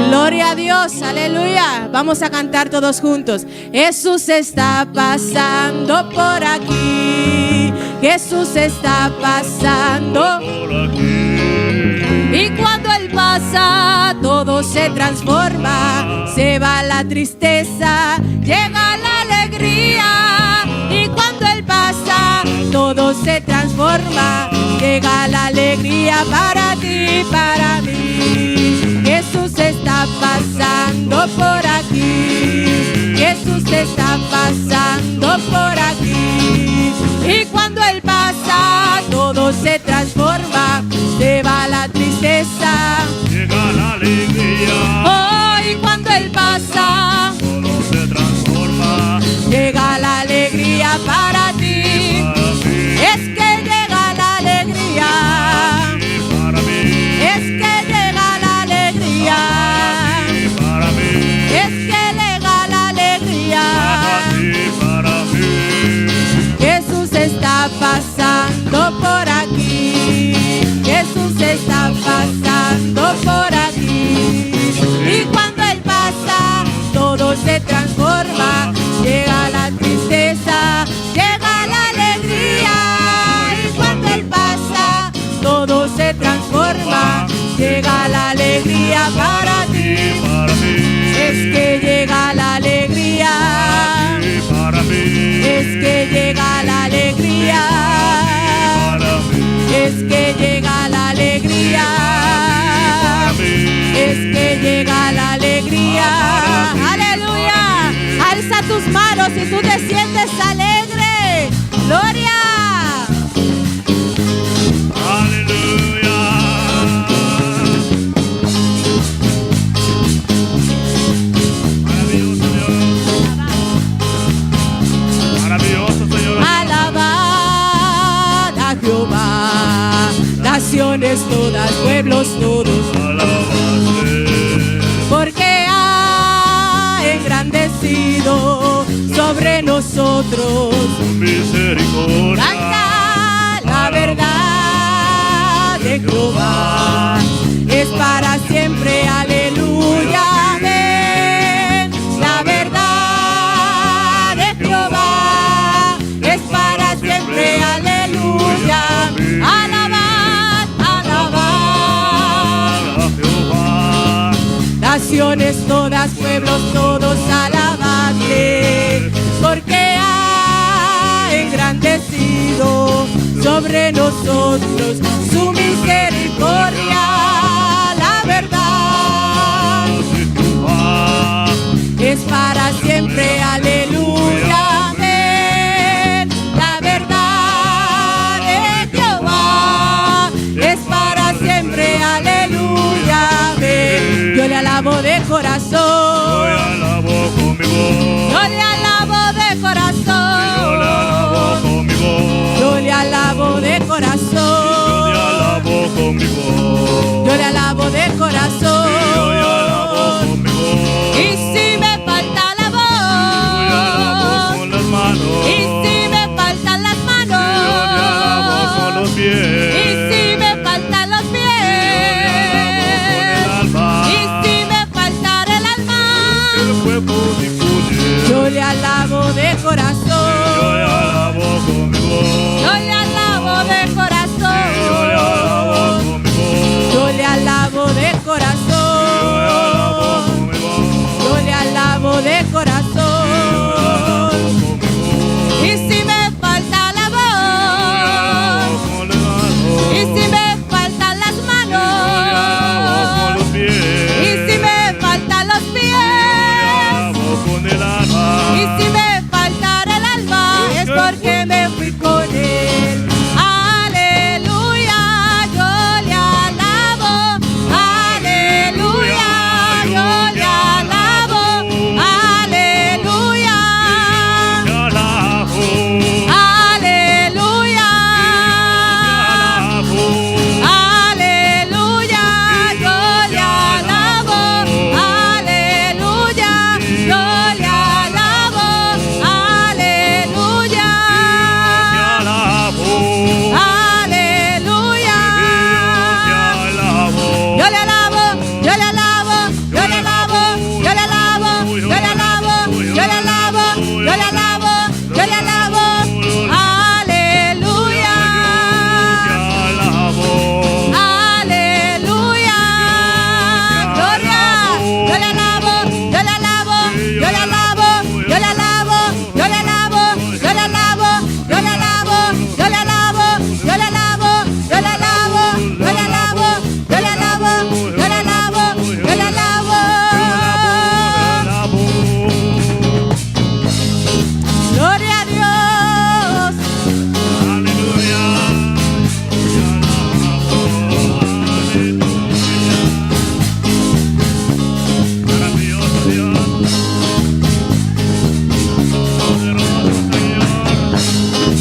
gloria a Dios, aleluya. Vamos a cantar todos juntos. Jesús está pasando por aquí. Jesús está pasando por aquí. Y cuando Él pasa, todo se transforma. Se va la tristeza, llega la alegría. Y cuando Él pasa, todo se transforma. Llega la alegría para ti, para mí. Jesús está pasando por aquí. Jesús está pasando por aquí. Y cuando Él pasa, todo se transforma. Se va la tristeza, Llega la alegría. oh, y cuando Él pasa, Todo se transforma. llega la alegría para ti. Para mí. Es que llega la alegría. Para mí. Es que llega la alegría. Para mí. Es que llega la alegría. Para mí. Jesús está pasando por aquí. Jesús está pasando por aquí. Y cuando Él pasa, todo se transforma. Llega la tristeza, llega la alegría. Y cuando Él pasa, todo se transforma. Llega la alegría para ti. Para mí. Es que llega la alegría. Para mí. Es que llega la alegría. Para mí. Es que llega la alegría. Es que llega la alegría. Aleluya. Alza tus manos si tú te sientes alegre. Gloria. Aleluya. nosotros. Su misericordia. Canta la verdad de Jehová, es para siempre, aleluya, amén. La verdad de Jehová es para siempre, aleluya. Alabad, alabad. A Jehová. Naciones todas, pueblos todos, alabadle, porque ha engrandecido sobre nosotros su misericordia. La verdad es para siempre, aleluya, amén. La verdad de Jehová es para siempre, aleluya, amén. Yo le alabo de Yo corazón, le alabo con mi voz. yo le alabo de Yo le alabo corazón, con mi voz. yo le alabo de Yo le corazón, alabo con mi voz. yo le alabo de Yo le alabo corazón. con mi voz. Y si me falta la Yo le alabo voz, con las manos. y si me faltan las Yo le alabo con manos, los pies. y si me faltan los pies, y si me faltara el alma, El cuerpo difunde. yo le alabo de Yo le corazón, alabo con mi voz. yo le alabo de Yo le alabo corazón, con mi voz. yo le alabo de Yo le alabo corazón, con mi voz. yo le alabo de Yo le alabo corazón. con mi voz. Y si me falta la Yo le alabo voz, con las manos. y si me faltan las Yo le alabo con los manos, pies. y si me faltan los Yo le pies, alabo con el alma. y si me faltara el alma, es porque me fui con él. Aleluya, yo le alabo. Aleluya, yo le alabo. Aleluya. Te alabo. Aleluya, Te alabo. aleluya, yo le alabo, aleluya, yo le alabo, aleluya, Te alabo. aleluya. Yo le alabo, yo le alabo, yo le alabo, yo le alabo, yo le alabo, yo le alabo, yo le alabo, yo le alabo, aleluya, aleluya, gloria. Yo le alabo, yo le alabo, yo le alabo, yo le alabo, yo le alabo, yo le alabo, yo le alabo, yo le alabo, yo le alabo, yo le alabo, yo le alabo, yo le alabo, yo le alabo, yo le alabo. Gloria a Dios. Maravilloso Dios. Poderoso Señor.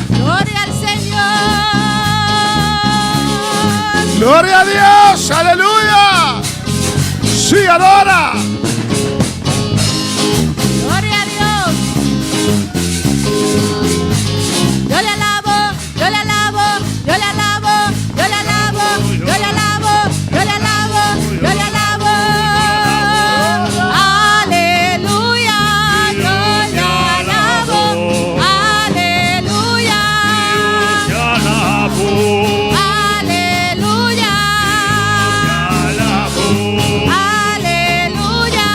Gloria al Señor. Gloria a Dios, aleluya. Sí, adora. Gloria a Dios. Yo le alabo, yo le alabo, yo le alabo, yo le alabo, yo le alabo, yo le alabo, yo le alabo. Aleluya, yo le alabo. Aleluya. Te alabo. Aleluya. Te alabo. Aleluya.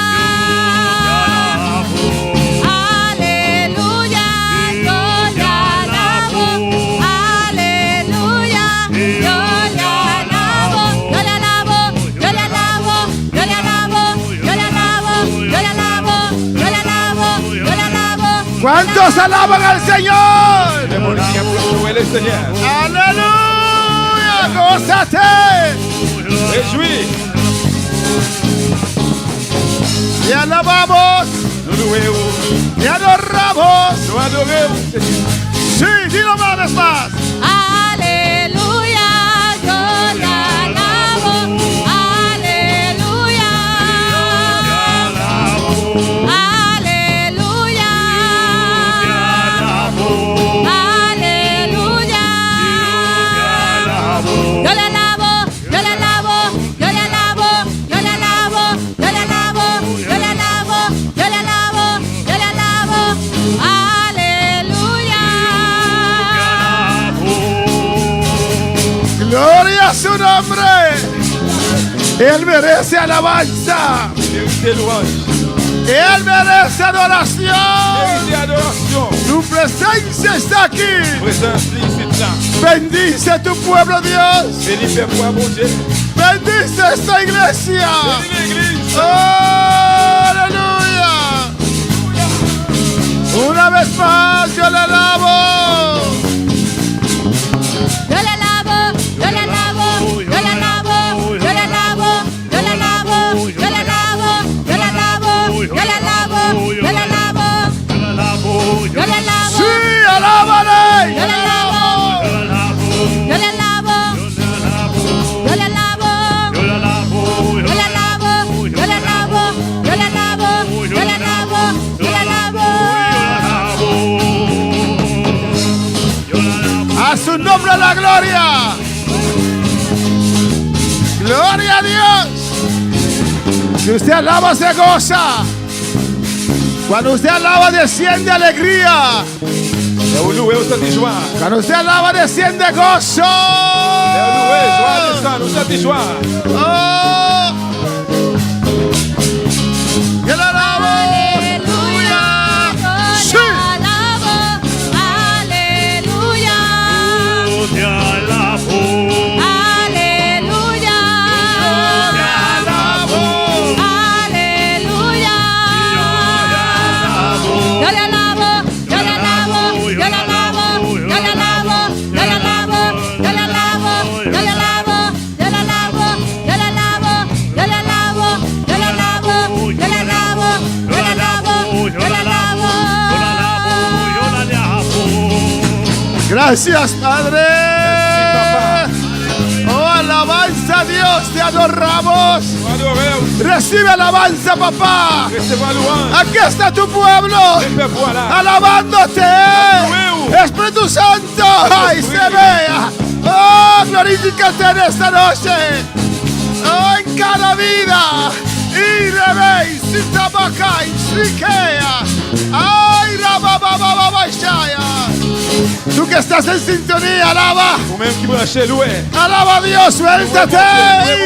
Aleluya, yo le alabo, aleluya, yo le alabo, yo le alabo, yo le alabo, yo le alabo, yo le alabo, yo le alabo, yo le alabo. ¿Cuántos alaban al Señor? Demonia pronto huele, Seigneur. Aleluya, gózate. Réjouis. Te alabamos, Nous louons. te adoramos. Nous adorons, Seigneur. Sí, dilo una vez más. Aleluya, yo le alabo, aleluya. Gloria a su nombre. Él merece alabanza. Mérite louange. Él merece adoración. Mérite adoration. Tu presencia está aquí. Présence ici là. Bendice tu pueblo, Dios. Béni peuple, mon Dieu. Bendice esta iglesia. Béni l'église. Aleluya. Una vez más yo le alabo. Yo le alabo, yo le alabo, yo le alabo, yo le alabo, yo le alabo, yo le alabo, yo le alabo, yo le alabo, yo le alabo, yo le alabo, Sí, alábale. yo le alabo, yo le alabo, yo le alabo, yo le alabo, yo le alabo, yo le alabo, yo le alabo, yo le alabo. A su nombre la gloria. Gloria a Dios. Si usted alaba se goza. Cuando usted alaba desciende alegría. Et vous louez, vous êtes joie. Cuando usted alaba desciende gozo. Et vous louez, joie descend, vous êtes joie. Oh. Yo le alabo. Aleluya, Sí. yo le alabo, aleluya, Te alabo. aleluya, aleluya. Yo le alabo, yo le alabo, yo le alabo, yo le alabo, yo le alabo, yo le alabo, yo le alabo, yo le alabo, yo le alabo, yo le alabo, yo le alabo, yo le alabo, yo le alabo, yo le alabo. Gracias, Padre. Oh, alabanza a Dios, te adoramos. Adorez, Recibe alabanza, papá. recevez louange. Aquí está tu pueblo. Le peuple, voilà. Alabándote. Espíritu Santo. Ay, se vea. Oh, glorifícate en esta noche. Oh, en cada vida. Y revés, si tabaca y siquea. Ay, rabababababashaya. Tú que estás en sintonía, alaba. Vous-même qui branchez, louez. Alaba a Dios, suéltate.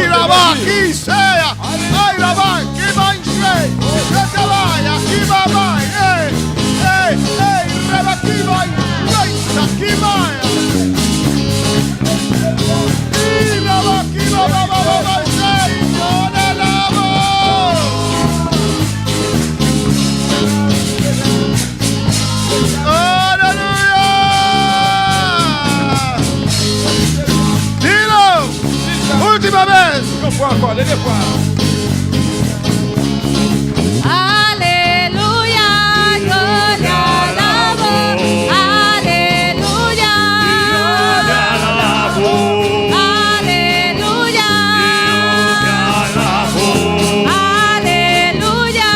Y raba, aquí sea. Ay, raba, aquí manche. Que te vaya, aquí va, reba, aquí va, aquí vaya. Y raba, aquí va, con el amor. ¡Aleluya! Dilo, última vez. Une fois encore, les deux fois. Aleluya, yo le alabo, aleluya, aleluya, aleluya,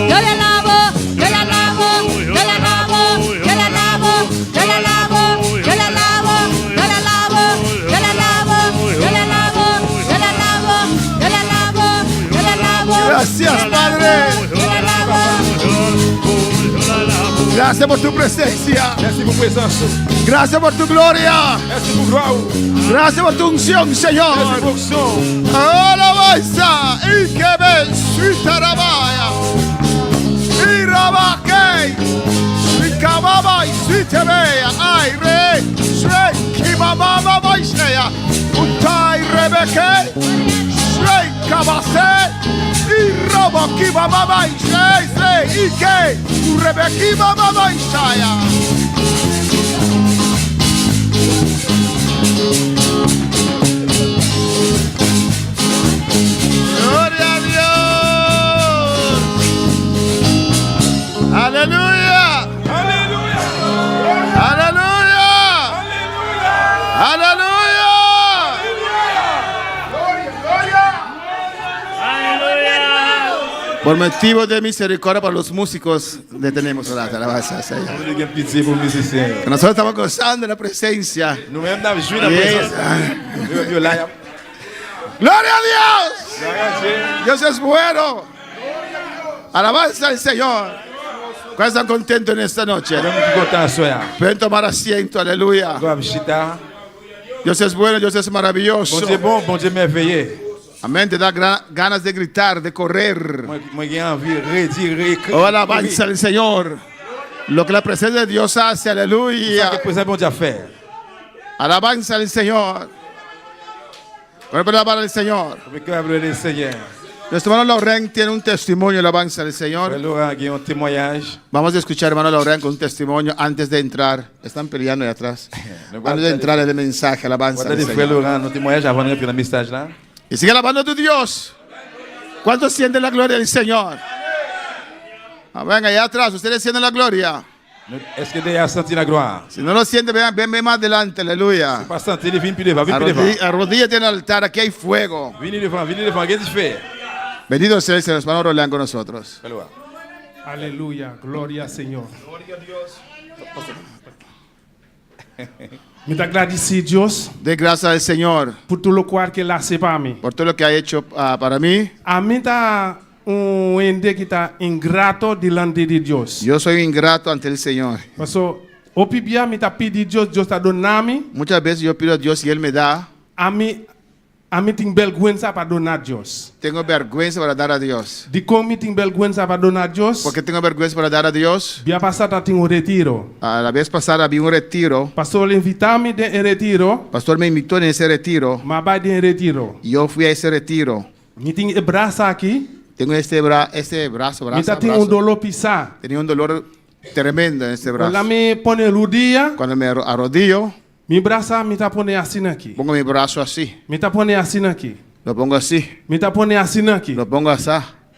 yo le alabo, yo le alabo, yo le alabo, yo le alabo, yo le alabo, yo le alabo, yo le alabo, yo le alabo, yo le alabo, yo le alabo, yo le alabo, yo le alabo. Gracias, Padre. Gracias por tu presencia. Merci pour présence. Gracias por tu gloria. Merci pour gloire. Gracias por tu unción, Merci Señor. pour son. Alabanza. Y que ven, suita rabaya. Y rabaque. Y cababa y suite vea. Ay, rey. Shrey. Kibababa baisea. Untai rebeque. Shrey cabase. Y robo kibababa y shrey. Y que. Rebeque bababa y shaya. Gloria a Dios. Aleluya. Alléluia. Aleluya. Aleluya. Por motivo de misericordia para los músicos, detenemos la alabanza al Señor. Nous avons pitié pour les musiciens. Que nosotros estamos gozando de la presencia. Nous-mêmes, nous avons joué la Yes. présence. Gloria a Dios. Gloire à Dieu. Dios es bueno. Alabanza al Señor. ¿Cuántos están contentos en esta noche? Nous sommes contents ce soir. Pueden tomar asiento, aleluya. Nous avons chita. Dios es bueno, Dios es maravilloso. Bon Dieu bon, bon Dieu merveilleux. Amén. Te da ganas de gritar, de correr. Moi j'ai envie de redire. Oh, alabanza al Señor. Lo que la presencia de Dios hace, Ça aleluya. que présent bon Dieu a fait. Alabanza al Señor. Bueno, para alabar al Señor. Avec la gloire du Seigneur. Nuestro hermano Lauren tiene un testimonio, alabanza al Señor. Laurent a un témoignage. Vamos a escuchar, hermano Lauren, con un testimonio antes de entrar. Están peleando ahí atrás. Antes de entrar el mensaje, alabanza al Voilà frère Señor. Laurent, un témoignage avant de rentrer dans le message là. Y sigue alabando a tu Dios. ¿Cuántos sienten la gloria del Señor? Amén, allá atrás, ustedes sienten la gloria. Est-ce que vous avez senti la gloire? Si no lo sienten, ven más adelante, aleluya. Pas senti, viens plus devant, viens plus devant. Arrodíllate en el altar, aquí hay fuego. Venez devant, qu'est-ce que tu fais? Bendito sea el Señor, hermano Roland con nosotros. Laurent. Aleluya, gloria al Señor. Me agradeci Dios De gracias al Señor por todo lo cual que Él hace para mí. por todo lo que ha hecho para mí. A mí está un ende que está ingrato delante de Dios. Yo soy ingrato ante el Señor. Porque o pibia me está pidiendo Dios está donando Muchas veces yo pido a Dios y Él me da. a mí tengo vergüenza para donar a Dios. Tengo vergüenza para dar a Dios. De cómo me tengo vergüenza para donar a Dios. ¿Por qué tengo vergüenza para dar a Dios? Via pasada tengo un retiro. A la vez pasada vi un retiro. Pastor le invitame de un retiro. Pastor me invitó en ese retiro. Ma vai de un retiro. Y yo fui a ese retiro. Me tengo el brazo aquí. Tengo este brazo. Me tengo un dolor pisar. Tenía un dolor tremendo en este brazo. Cuando me pone el día. Cuando me arrodillo, Mi brazo me está pone así aquí. pongo mi brazo así. Me está pone así aquí. Lo pongo así. Me está pone así aquí. Lo pongo así.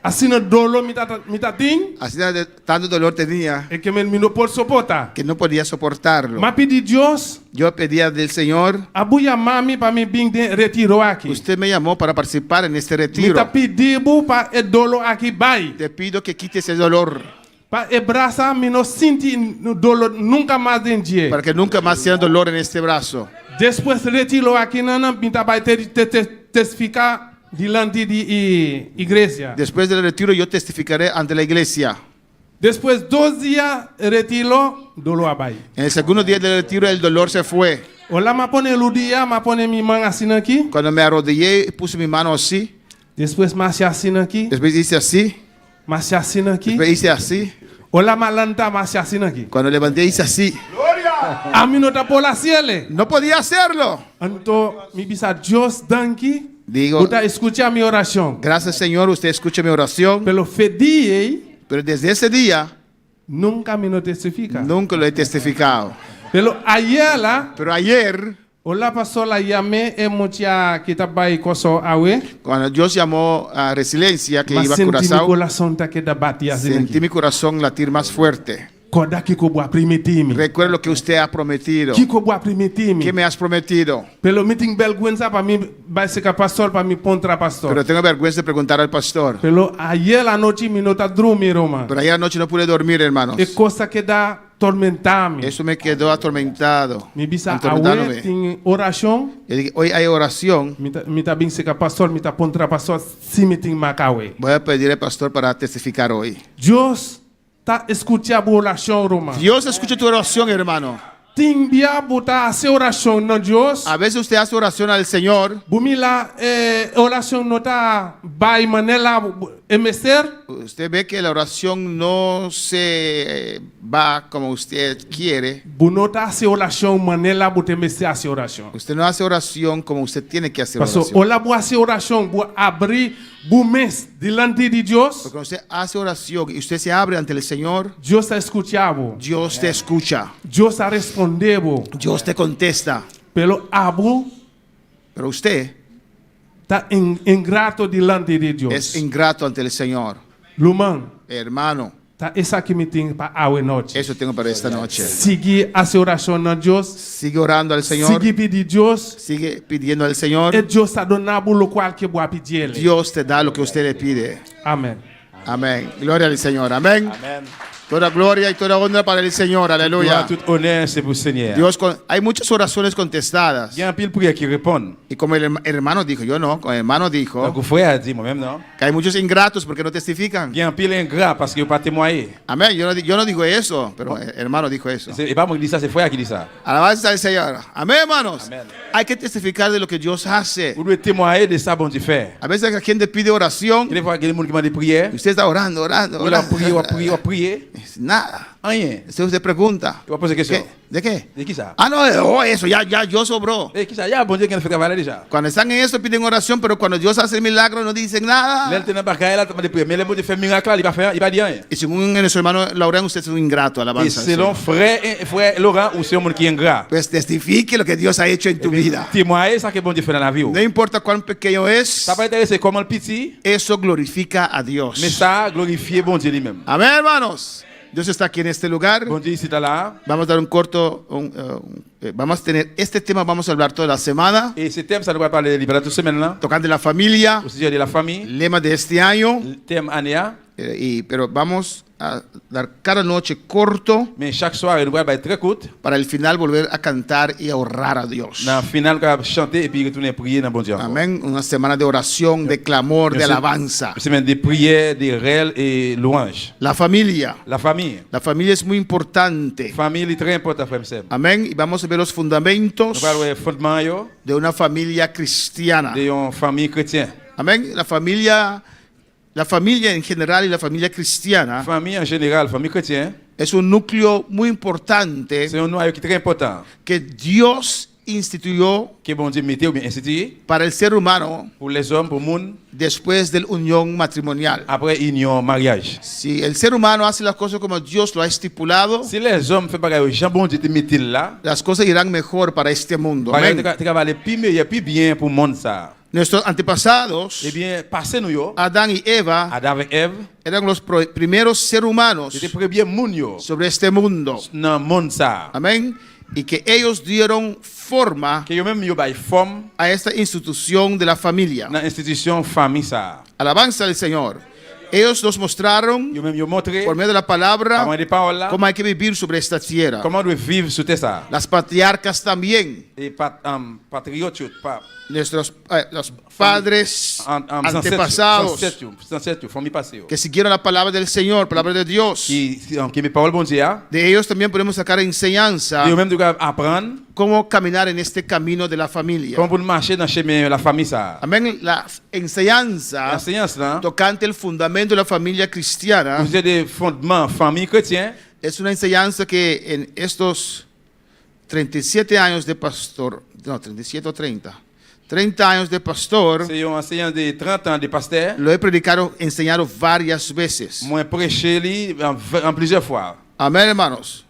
Así no dolor me está ting. Así de tanto dolor tenía Es que me no puedo soportar. que no podía soportarlo. Me pidi Dios. Yo pedía del Señor, Abuya mami para mí bien de retiro aquí. usted me llamó para participar en este Me está retiro. pidiendo para el dolor aquí bye. Te pido que quites ese dolor Para el brazo me no sentí dolor nunca más de día. para que nunca más sea dolor en este brazo. Después retiro aquí nana me está para testificar delante de iglesia. Después del retiro yo testificaré ante la iglesia. Después 2 días retiro dolor abai. En el segundo día del retiro el dolor se fue. Hola me pone el día, me pone mi mano así aquí. Cuando me arrodillé, puse mi mano así. Después me hace así aquí. Después hice así. Me hace así aquí. Después hice así. Hola me lanta, me hace así aquí. Cuando levanté hice así. A mí no te por la cielo. No podía hacerlo. Entonces, mi bisa Dios danki. Digo, Usted escucha mi oración. gracias Señor, usted escucha mi oración. Pero fedí Pero desde ese día nunca me no testifica. nunca lo he testificado. Pero ayer la, Pero ayer, hola pastor la llamé e mucha que está bai koso awe. cuando Dios llamó a Resiliencia, que Mas iba a senti mi Curazao, corazón ta que da batia sentí mi corazón latir más fuerte. Koda kiko bua primitimi. Recuerda lo que usted ha prometido. Kiko bua primitimi. ¿Qué me has prometido? Pero meeting vergüenza para mí vai ser pastor para mí contra pastor. Pero tengo vergüenza de preguntar al pastor. Pero ayer la noche me nota dormir, Roma. Pero ayer anoche no pude dormir, hermanos. Es cosa que da tormentarme. Eso me quedó atormentado. Mi bisa awe Atormentándome. ting oración. Yo dije, hoy hay oración. Me está bien seca pastor, me está contra pastor, si meeting macawe. Voy a pedir al pastor para testificar hoy. Dios está escuchando oración, Roma. Dios escucha tu oración, hermano. Ting bia bota hacer oración, no Dios. A veces usted hace oración al Señor. Bumila oración no está by manera emecer. Usted ve que la oración no se va como usted quiere. Bunota hace oración manera bote meser hace oración. Usted no hace oración como usted tiene que hacer Paso oración. hola bu hace oración, bu abrir bu mes delante de Dios. Porque cuando usted hace oración y usted se abre ante el Señor, Dios está escuchando. Dios te escucha. Dios está respondiendo. Dios te contesta. Pero abu Pero usted está ingrato delante de Dios. es ingrato ante el Señor. Luman, Hermano, está esa que me tiene para awe noche. eso tengo para esta noche. Sigue hace oración a Dios. Sigue orando al Señor. Sigue pedir Dios. Sigue pidiendo al Señor. E Dios está donando lo cual que voy a pedirle. Dios te da lo que usted le pide. Amén. Amén. Gloria al Señor. Amén. Amen. Toda gloria y toda honra para el Señor. Gloire, Aleluya. tout honneur, c'est pour le Seigneur. Hay muchas oraciones contestadas. Il y a un pile prière qui répond. Y como el hermano dijo, yo no, como el hermano Donc, dijo le frère a dit, moi-même, non. que hay muchos ingratos porque no testifican. Il y a un pile ingrat parce qu'il n'a pas témoigné. Amén. Yo no digo eso, pero el hermano dijo eso. Et pas moi qui dis ça, c'est frère qui dit ça. Alabanza al Señor. Amén, hermanos. Amén. Hay que testificar de lo que Dios hace. Vous devez témoigner de ça, bon Dieu fait. A veces a quien te pide oración, Il y a des fois qu'il y a des gens qui demandent des prières. y usted está orando, orando, Ou la prier, ou orando. prier, ou prier. Nada. Rien. Usted se pregunta, Il va poser question. ¿qué? ¿De qué? De qui ça? Ah, no, eso, ya yo sobró. Qui ça? Il y a un bon Dieu qui a fait travailler déjà. Cuando están en eso piden oración, pero cuando Dios hace el milagro no dicen nada. Là, il était dans la bagaille, là, il demande des prières. Mais le bon Dieu fait miracle, là, il va dire rien. Y según nuestro hermano Laurent, usted es un ingrato, Et alabanza. al selon Señor. frère Laurent, ou c'est un monde qui est ingrat. Pues testifique lo que Dios ha hecho en tu vida. Témoigner ça que bon Dieu fait dans la vie. No importa cuán pequeño es, Ça va intéresser comment le petit, eso glorifica a mais Dios. ça glorifie bon Dieu lui-même. Amén, hermanos. Dios está aquí en este lugar. Bon Dieu ici, là. Vamos a dar un corto, vamos a tener este tema, vamos a hablar toda la semana, Et ce thème, ça nous va parler de libération toute semaine là. tocando la familia, Au sujet de la famille. lema de este año, Le thème Anéa. pero vamos a dar cada noche corto Mais chaque soir, nous va être très courte. para el final volver a cantar y a orar a Dios. Dans le final, nous va chanter et puis retourner prier dans bon Dieu. Amén. Una semana de oración, de clamor, de alabanza. Une semaine de prières, de réels et louanges. La familia. La famille. La familia es muy importante. Famille est très importante, frère Sam. Amén. Y vamos a ver los fundamentos Nous allons voir le fondement yo, de una familia cristiana. de une famille chrétienne. Amén. La familia en general y la familia cristiana Famille en général, famille chrétienne, es un núcleo muy importante c'est un noyau qui est très important. que Dios instituyó Que bon Dieu mette ou bien institué para el ser humano pour les hommes, pour le monde, después de la unión matrimonial. après union, mariage. Si el ser humano hace las cosas como Dios lo ha estipulado, Si les hommes font pareil, Jean bon Dieu te mette là, las cosas irán mejor para este mundo. pareil, Amén. tu vas aller plus meilleur, plus bien pour le monde ça. Nuestros antepasados, Eh bien, passez nous yo, Adán y Eva, Adam avec Ève, eran los primeros seres humanos c'était premier monde yo sobre este mundo. dans le monde ça. Amén. Y que ellos dieron forma Que yo même yo bay forme a esta institución de la familia. dans l'institution famille ça. Alabanza al Señor. Ellos nos mostraron Yo même yo montrer por medio de la palabra avant des paroles là, cómo hay que vivir sobre esta tierra. comment on doit vivre sur terre ça. Las patriarcas también, Et patriote, pas los padres antepasados ancêtres, famille passée. que siguieron la palabra del Señor, palabra de Dios. Qui mes paroles bon Dieu, De ellos también podemos sacar enseñanza yo même tu dois apprendre cómo caminar en este camino de la familia. comment pour marcher dans chemin la famille ça. Amén. La enseñanza L'enseignance là, tocante el fundamento de la familia cristiana vous êtes des fondements famille chrétien. es una enseñanza que en estos 37 años de pastor, no, 37 o 30 años de pastor, C'est un enseignant de 30 ans de pasteur. lo he enseñado varias veces. Moi prêché lui en plusieurs fois. Amén, hermanos.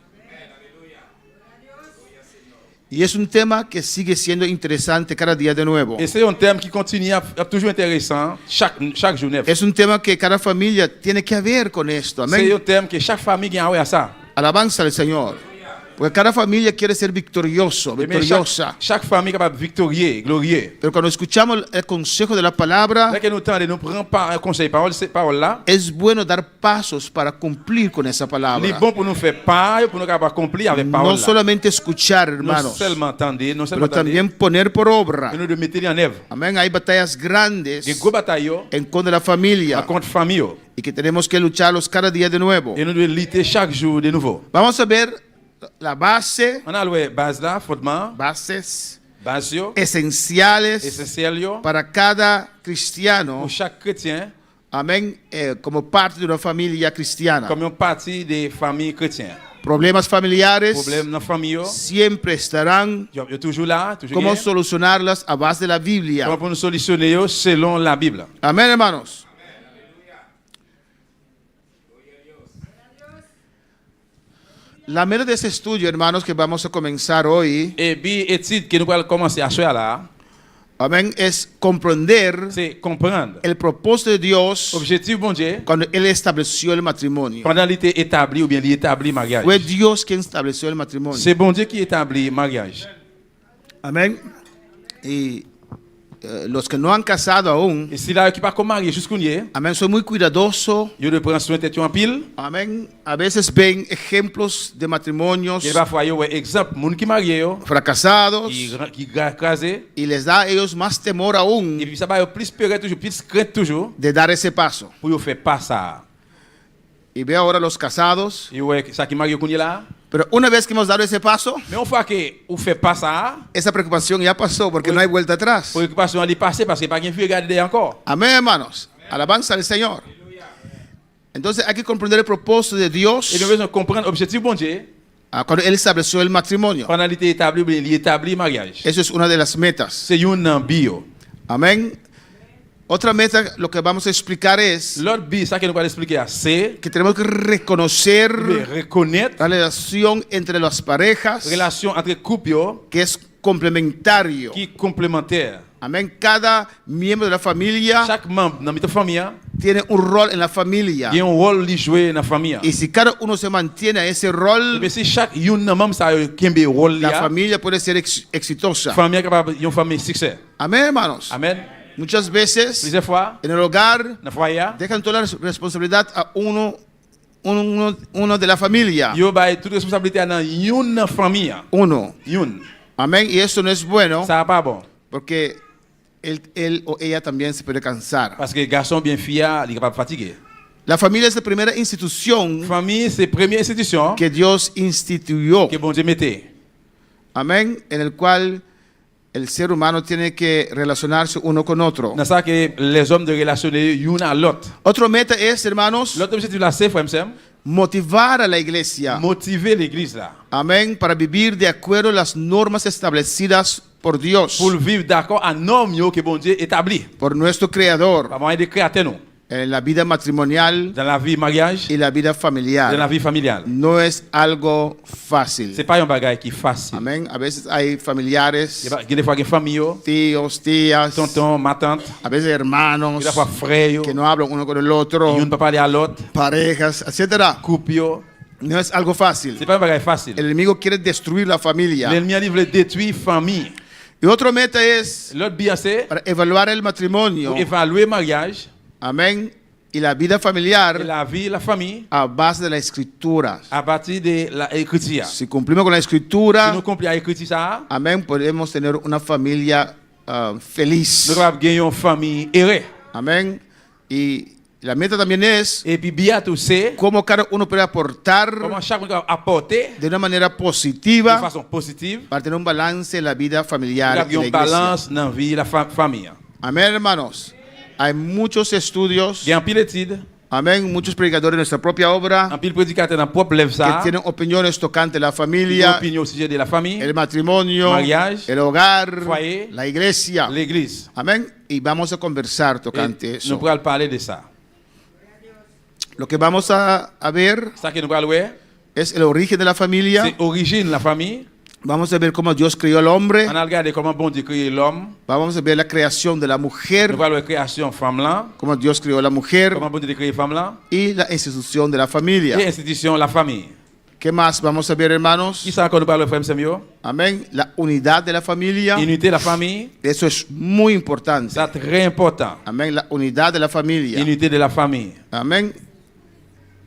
Y es un tema que sigue siendo interesante cada día de nuevo. Et c'est un thème qui continue à toujours intéressant chaque journée. Es un tema que cada familia tiene que ver con esto. C'est Amén. un thème que chaque famille gagne à ça. Alabanza al Señor. Porque cada familia quiere ser victorioso, Eh bien, victoriosa. chaque famille est capable de victorier, glorieux. Pero cuando escuchamos el consejo de la palabra, Dès que nous tendons, nous prenons pas un conseil, parole là. es bueno dar pasos para cumplir con esa Il est palabra. bon pour nous faire part, pour nous capables accomplir avec No parole là. solamente escuchar, Non hermanos, seulement entendre, non pero seulement entendre, también poner por obra. mais nous devons mettre en œuvre. Amén. Hay batallas Il y grandes a une grosse bataille en contra de la familia contre famille y que tenemos que lucharlos cada día de nuevo. et nous devons lutter chaque jour de nouveau. Vamos a ver la base, On a la base là, fondement, bases base yo, esenciales essentiel yo, para cada cristiano, pour chaque chrétien, amén, como parte de una familia cristiana. comme une partie des familles chrétiennes. Problemas familiares Problème dans la famille yo, siempre estarán. yo toujours là, toujours ¿Cómo bien. solucionarlas a base de la Biblia? Comment pour nous solutionner yo selon la Bible. Amén, hermanos. La meta de ese estudio, hermanos, que vamos a comenzar hoy, Et puis étude que nous allons commencer à faire là, amén, es comprender c'est comprendre el propósito de Dios objectif bon Dieu cuando Él estableció el matrimonio. pendant l'été établi ou bien l'établi mariage. Fue Dios quien estableció el matrimonio. C'est bon Dieu qui établit mariage. Amén. Y los que no han casado aún, Et si là qui pas comme marié jusqu'au nier, amén, soy muy cuidadoso. yo de prendre soin de tête en pile. Amén. A veces ven ejemplos de matrimonios Et parfois yo ouais exemple moun qui marié yo, fracasados qui casé y les da a ellos más temor aún et puis ça va yo plus peur toujours, plus crainte toujours de dar ese paso. pour yo faire pas ça. Y ve ahora los casados. Et ouais ça qui marié connait là. Pero una vez que hemos dado ese paso, Mais une fois que ou fait pas ça, esa preocupación ya pasó porque no hay vuelta atrás. préoccupation elle est passée parce que pas quelqu'un veut regarder encore. Amén, hermanos. Alabanza al Señor. Entonces hay que comprender el propósito de Dios Et nous devons comprendre l'objectif bon Dieu cuando Él estableció el matrimonio. pendant l'été établi mariage. Eso es una de las metas. C'est une bio. Amén. Otra meta, lo que vamos a explicar es L'autre bio, ça que nous allons expliquer, c'est que tenemos que reconocer reconnaître la relación entre las parejas, relation entre couple yo, que es complementario. qui est complémentaire. Amén. Cada miembro de la familia Chaque membre dans notre famille tiene un rol en la familia. il y a un rôle à jouer dans la famille. Y si cada uno se mantiene a ese rol, Mais si chaque une membre ça kembe rôle la là, familia puede ser exitosa. famille capable une famille succès. Amén, hermanos. Amen. Muchas veces Plusieurs fois en el hogar dans le foyer, dejan toda la responsabilidad a uno de la familia. yo ba toute responsabilité dans une famille. Uno. Une. Amén. Y esto no es bueno Ça pas bon porque él o ella también se puede cansar. parce que garçon bien fille, il est capable fatigué. La familia es la primera institución Famille c'est première institution que Dios instituyó. que bon Dieu mettait. Amén. En el cual el ser humano tiene que relacionarse uno con otro. Dans ça que les hommes de relationner une à l'autre. Otro meta es, hermanos, L'autre objectif là c'est frère Sam, motivar a la iglesia. motiver l'église là Amén. Para vivir de acuerdo a las normas establecidas por Dios, pour vivre d'accord à normes yo que bon Dieu établi. por nuestro Creador, Par moyen de créateur nous en la vida matrimonial dans la vie mariage, y la vida dans la familiar. vie familiale. No es algo fácil. C'est pas un bagage qui est facile. Amén. A veces hay familiares, Il y a des fois que famille yo, tíos, tías, tonton, ma tante, a veces hermanos il y a des fois frère yo, que no hablan uno con el otro, et une peut parler à l'autre, parejas, etcétera. couple yo. No es algo fácil. C'est pas un bagage facile. El enemigo quiere destruir la familia. L'ennemi il veut détruire famille. Y otro meta es L'autre bien c'est para evaluar el matrimonio. pour évaluer mariage Amén. Y la vida et familiar la vie, la famille a base de la escritura. à partir de l'écriture. Si cumplimos con la Si escritura, nous comprenons l'écriture ça, amén, podemos tener una familia feliz. nous allons gagner une famille heureuse. Amén. Y la meta también es Et puis bientôt c'est cómo cada uno puede aportar comment chacun peut apporter de una manera de positiva façon positive para tener un balance en la vida pour familiar avoir y la une iglesia. balance dans la vie la famille. Amén, hermanos. Hay muchos estudios, Il y a un pile d'études, amén, muchos predicadores de nuestra propia obra un pile prédicateur dans propre lève que ça, tienen opiniones tocante la une familia, opinion au sujet de la famille, el matrimonio, Mariage, el hogar, foyer, la iglesia. l'église. Amén. Y vamos a conversar Et tocante nous eso. pourrons parler de ça. Lo que vamos a ver Ça que nous pourrons voir, es el origen de la familia. c'est origine la famille. Vamos a ver cómo Dios creó al hombre. On a regardé comment bon Dieu créé l'homme. Vamos a ver la creación de la Nous mujer, allons voir la création femme là, cómo Dios creó a la mujer comment bon Dieu a créé femme là, y la institución de la et familia. institution la famille. ¿Qué más vamos a ver, Qui hermanos? ça encore nous parle frère Samuel? Amén. La unidad de la familia. Unité de la famille, Eso es muy importante. c'est très important. Amén. La unidad de la familia. Unité de la famille. Amén.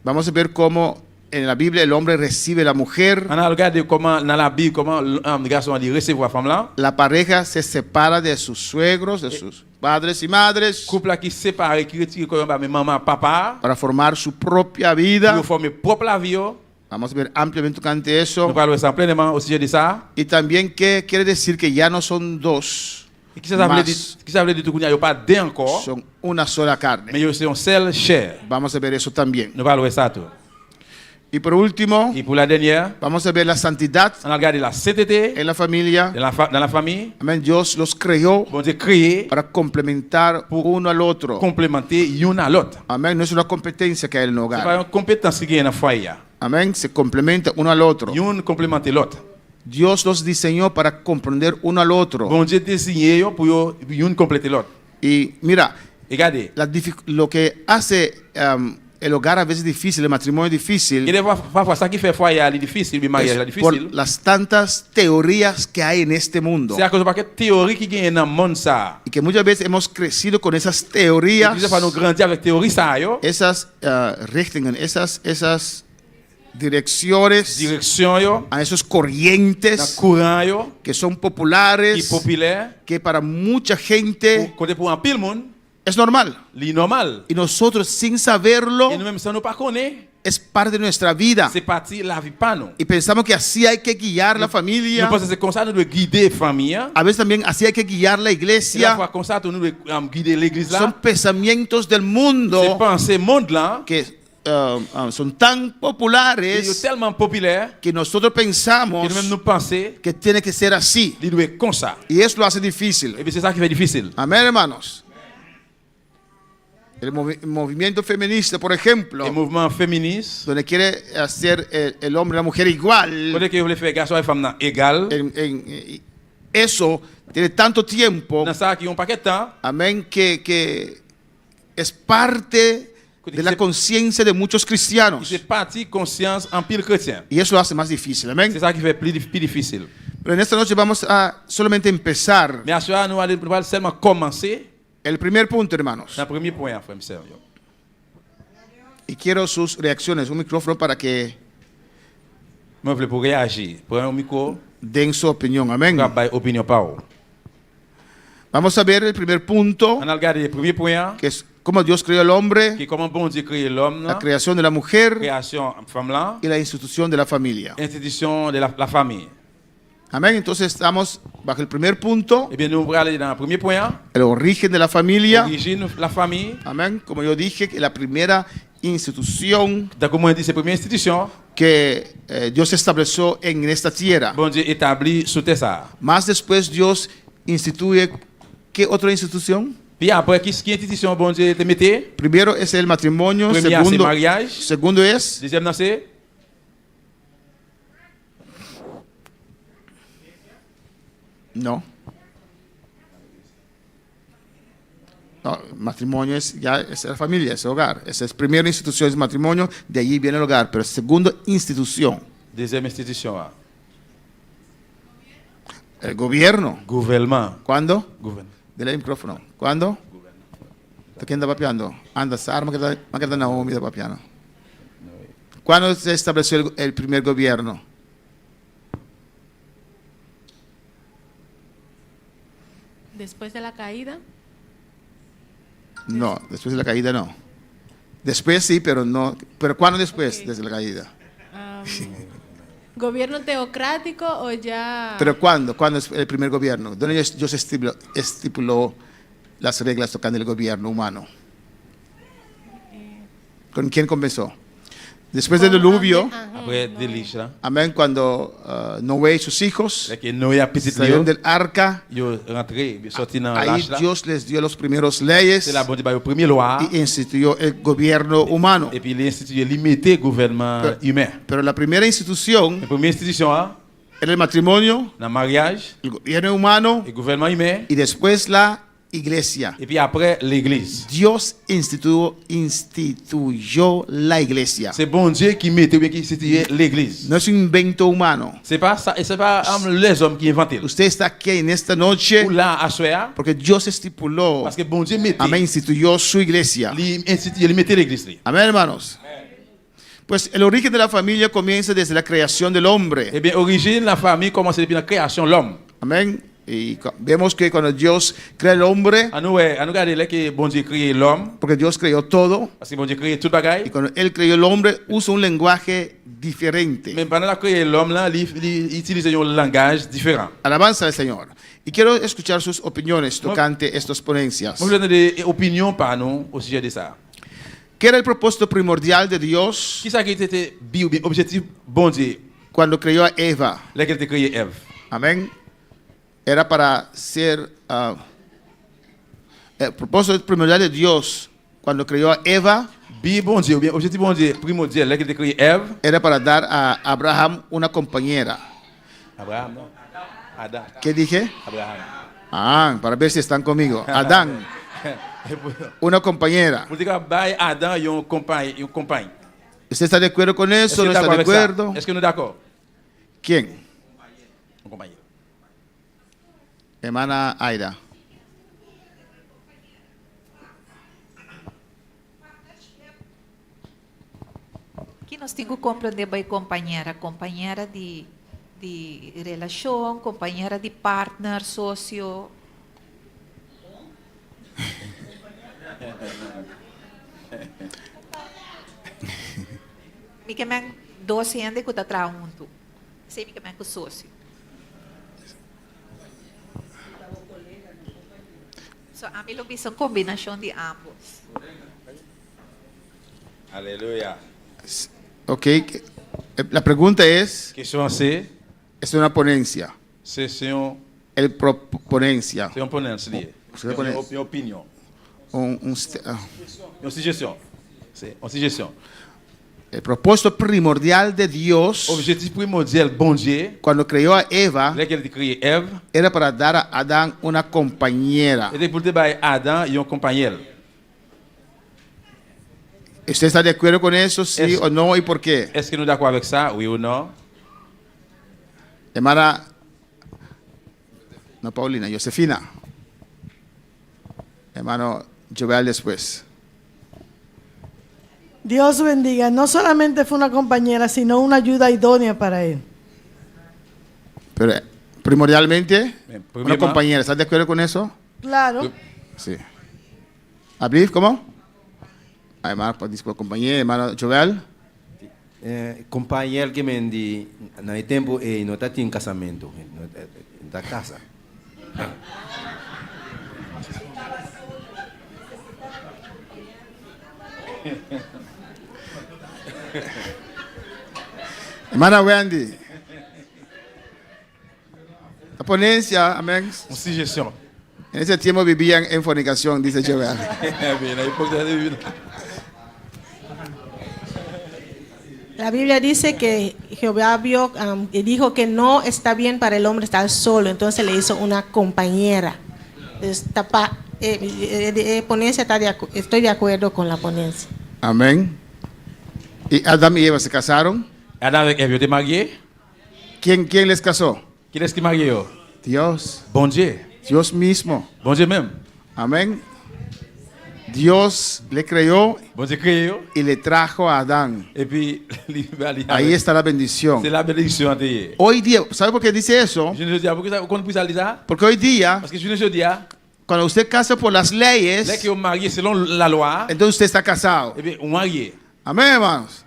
Vamos a ver cómo en la Biblia el hombre recibe a la mujer. On a regardé comment dans la Bible comment le garçon a dit recevoir femme là. La pareja se separa de sus suegros, de sus padres y madres, Couple là qui séparé, qui retire comme maman, papa, para formar su propia qui vida. former propre la vie. Nous Vamos a ver ampliamente tocante eso. parlons ça pleinement au sujet de ça. Y también qué quiere decir que ya no son dos, Et qui ça veut dire, qui ça veut dire tout qu'il n'y a pas deux encore, son una sola mais carne. il y a aussi un seul chair. Vamos a ver eso también. Nous parlons ça tout. Y por último, Et pour la dernière, vamos a ver la santidad on a regardé la sainteté en la familia. dans la famille. Amén. Dios los creó Bon Dieu créé para complementar uno al otro. complémenter une à l'autre. Amén. No es una competencia que hay en el C'est hogar. pas une compétence qui est dans le foyer. Amén. Se complementa uno al otro. Une complémenter l'autre. Dios los diseñó para comprender uno al otro. Bon Dieu désigné pour une compléter l'autre. Y mira, Regardez, lo que hace el hogar a veces es difícil, el matrimonio es E difícil parfois, ça qui fait foyer ali difficile, le mariage ali es por difficile. las tantas teorías que hay en este mundo. C'est à cause de la théorie qui gagne dans le monde ça. Y que muchas veces hemos crecido con esas Et teorías, puis, ça nous grandir avec théorie ça yo. esas richtingen, esas direcciones, Direction yo, a esos dans corrientes courant yo, que son qui populares, populaire, que para mucha gente côté pour un pile monde, es normal. li normal. Y nosotros sin saberlo, Et nous même ça nous pas connaît, es parte de nuestra vida. c'est parti la vie pas nous. Y pensamos que así hay que guiar la Nous familia. pensons que c'est comme ça nous devons guider famille. A veces también así hay que guiar la Et la iglesia. fois comme ça nous devons guider l'église Son là. pensamientos del C'est mundo penser monde là, que son tan qui est populares tellement populaire que nosotros que pensamos nous-mêmes nous penser que tiene que ser así. il doit être comme ça. Y eso lo hace difícil. Et puis c'est ça qui fait difficile. Amén, hermanos. El movimiento feminista, por ejemplo, Le mouvement féministe, donde quiere hacer el hombre y la mujer igual, côté que vous voulez faire garçon et femme égal, eso tiene tanto tiempo, dans ça qui ont pas de temps, amén, que es parte de la conciencia de muchos cristianos. c'est parti conscience en pile chrétien. Y eso lo hace más difícil, amén. C'est ça qui fait plus difficile. Pero en esta noche vamos a solamente empezar Mais à ce moment, nous allons seulement commencer el primer punto, hermanos. dans le premier point, frère et sœur. Y quiero sus reacciones, un micrófono para que Moi, je voulais pour réagir. Prends un micro, den su opinión, amén. pour avoir opinion par eux. Vamos a ver el primer punto, On a regardé le premier point, que es cómo Dios creó al hombre, qui est comment bon Dieu créé l'homme, la creación de la mujer création femme là, y la institución de la familia. institution de la famille. Amén. Entonces estamos bajo el primer punto, Eh bien, nous allons aller dans le premier point, el origen de la familia. origine de la famille. Amén. Como yo dije, que la primera institución Donc, comme on dit, c'est la première institution, que Dios estableció en esta tierra. bon Dieu établit sous terre ça. Más después Dios instituye, ¿qué otra institución? Puis après, qui institution bon Dieu te mette? Primero es el matrimonio, Premier, c'est segundo, mariage. segundo es Deuxième, non, c'est no. No, matrimonio es ya es la familia, es el hogar. Esa es primera institución, es matrimonio, de allí viene el hogar. Pero segunda institución, deuxième institution. Ah. el gobierno. Gouvernement. ¿Cuándo? Gouvernement. Dele el micrófono. ¿Cuándo? ¿Quién está papeando? Anda, arma que está Naomi está papeando. ¿Cuándo se estableció el primer gobierno? Después de la caída. No, después de la caída no. Después sí, pero no. ¿Pero cuándo después? Ok. Desde la caída. ¿Gobierno teocrático o ya? ¿Pero cuándo? ¿Cuándo es el primer gobierno? ¿Dónde Dios estipuló las reglas tocando el gobierno humano? ¿Con quién comenzó? Después del diluvio, Après, déluge là. amén, cuando Noé y sus hijos Là que Noé a petit salieron Léo, del arca, yo rentré, yo sorti dans ahí l'âge là. Dios les dio los primeros leyes C'est là bon Dieu ba yo premier loi y instituyó el gobierno humano. et puis il institué limité gouvernement Pero- humain. Pero la primera institución La première institution era el matrimonio, dans le mariage, el gobierno humano le gouvernement humain y después la iglesia. et puis après l'église. Dios instituyó la iglesia. C'est bon Dieu qui mette ou bien qui institue l'église. No es un invento humano. C'est pas ça, et c'est pas les hommes qui inventent. Usted está aquí en esta noche Ou là à soir porque Dios estipuló, parce que bon Dieu mette amén, instituyó su iglesia. il mette l'église. Amén, hermanos. Pues el origen de la familia comienza desde la creación del hombre. Eh bien, origine la famille commence depuis la création de l'homme. Amén. Y vemos que cuando Dios crea el hombre, À nous regarder là que bon Dieu créé l'homme porque Dios creó todo, parce que bon Dieu créé tout y bagaille. cuando Él creó el hombre, usa un lenguaje diferente. Mais pendant la créé l'homme là, il utilise un langage différent. Alabanza al Señor. Y quiero escuchar sus opiniones tocante estas ponencias. Moi je donne des opinions par nous au sujet de ça. ¿Qué era el propósito primordial de Dios Qui ça qui était objectif bon Dieu cuando creó a Eva? là qu'il a créé Ève? Amén. Era para ser el propósito primordial de Dios cuando creó a Eva, Bon Dieu, ou bien objectif bon Dieu primordial là qu'il a créé Ève. era para dar a Abraham una compañera. Abraham, non? Adam. ¿Qué dije? Abraham. Ah, para ver si están conmigo. Adán. una compañera. Pour dire que bail Adam une compagne. ¿Usted está de acuerdo con Est-ce eso? que ¿No nous está de d'accord avec ça? acuerdo? Est-ce que nous d'accord? ¿Quién? Un compañero. Hermana Aida. Que nós temos que compreender bem companheira de relação, companheira de partner, sócio. Me que me 12 anos que eu trabalho junto. Sei me que me sócio. So, a mim lo vi são combinação de ambos. Aleluya. Ok. La pregunta es, Question C, es una ponencia. c'est El proponencia. une ponence liée. C'est une ponence. Une opinion. Une suggestion. C'est une suggestion. El propósito primordial de Dios Objectif primordial, bon Dieu, cuando creó a Eva dès qu'elle a créé Ève, era para dar a Adán una compañera. était pour te bailler Adam et un compagnon. ¿Usted está de acuerdo con eso? ¿Sí Es- o no? ¿Y por qué? Est-ce que nous sommes d'accord avec ça, oui ou non? Hermana, no Paulina, Josefina. Hermano Joel después. Dios bendiga. No solamente fue una compañera, sino una ayuda idónea para él. Pero primordialmente, Bien, una premièrement, compañera. ¿Estás de acuerdo con eso? Claro. Sí. ¿Abril, cómo? Hermano, disculpa, compañera, hermano Joel. Companheiro que me di no tempo e não está em casamento, da casa. Hermana Wendy. La ponencia, amén. une suggestion. En ese tiempo vivían en fornicación, dice Joel. Bien, à l'époque de la Bible. La Biblia dice que Jehová vio y dijo que no está bien para el hombre estar solo, entonces le hizo una compañera. Ponencia estoy de acuerdo con la ponencia. Amén. Y Adán y Eva se casaron. Adam avec Ève, étaient mariés. ¿Quién les casó? Qui est-ce qui marié? Dios. Bon Dieu. Dios mismo. Bon Dieu même. Amén. Dios le creó Bon Dieu créé. y le trajo a Adán. Et puis, Ahí está la bendición. c'est la bénédiction de Hoy día, ¿sabe por qué dice eso? Je ne dis pas pourquoi on peut ça. Porque hoy día, Parce que je ne dis pas, cuando usted casa por las dès leyes, qu'on marie selon la loi, entonces usted está casado. eh bien, on marie. Amén, hermanos.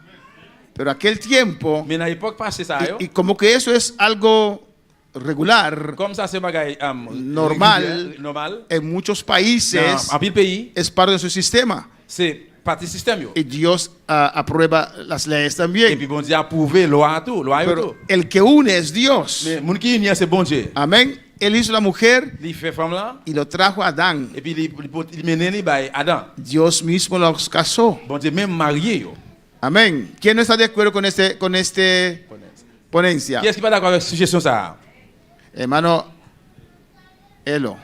Pero aquel tiempo, Mais à l'époque passée ça, y como que eso es algo regular, comme ça c'est bagaille normal, normal. en muchos países, En pile pays, es parte de su sistema. c'est partie système yo. Y Dios aprueba las leyes Et también. puis bon Dieu a prouvé loi tout, loi yo Pero tout. el que une es Dios. Mais mon qui unie c'est bon Dieu. Amén. Él hizo la mujer Il fait femme là y lo trajo a Adán. et puis il mène li by Adam. Dios mismo los casó. Bon Dieu même marié yo. Amén. ¿Quién no está de acuerdo con este ponencia? Qui est-ce qui pas d'accord avec suggestion ça? Hermano Elo.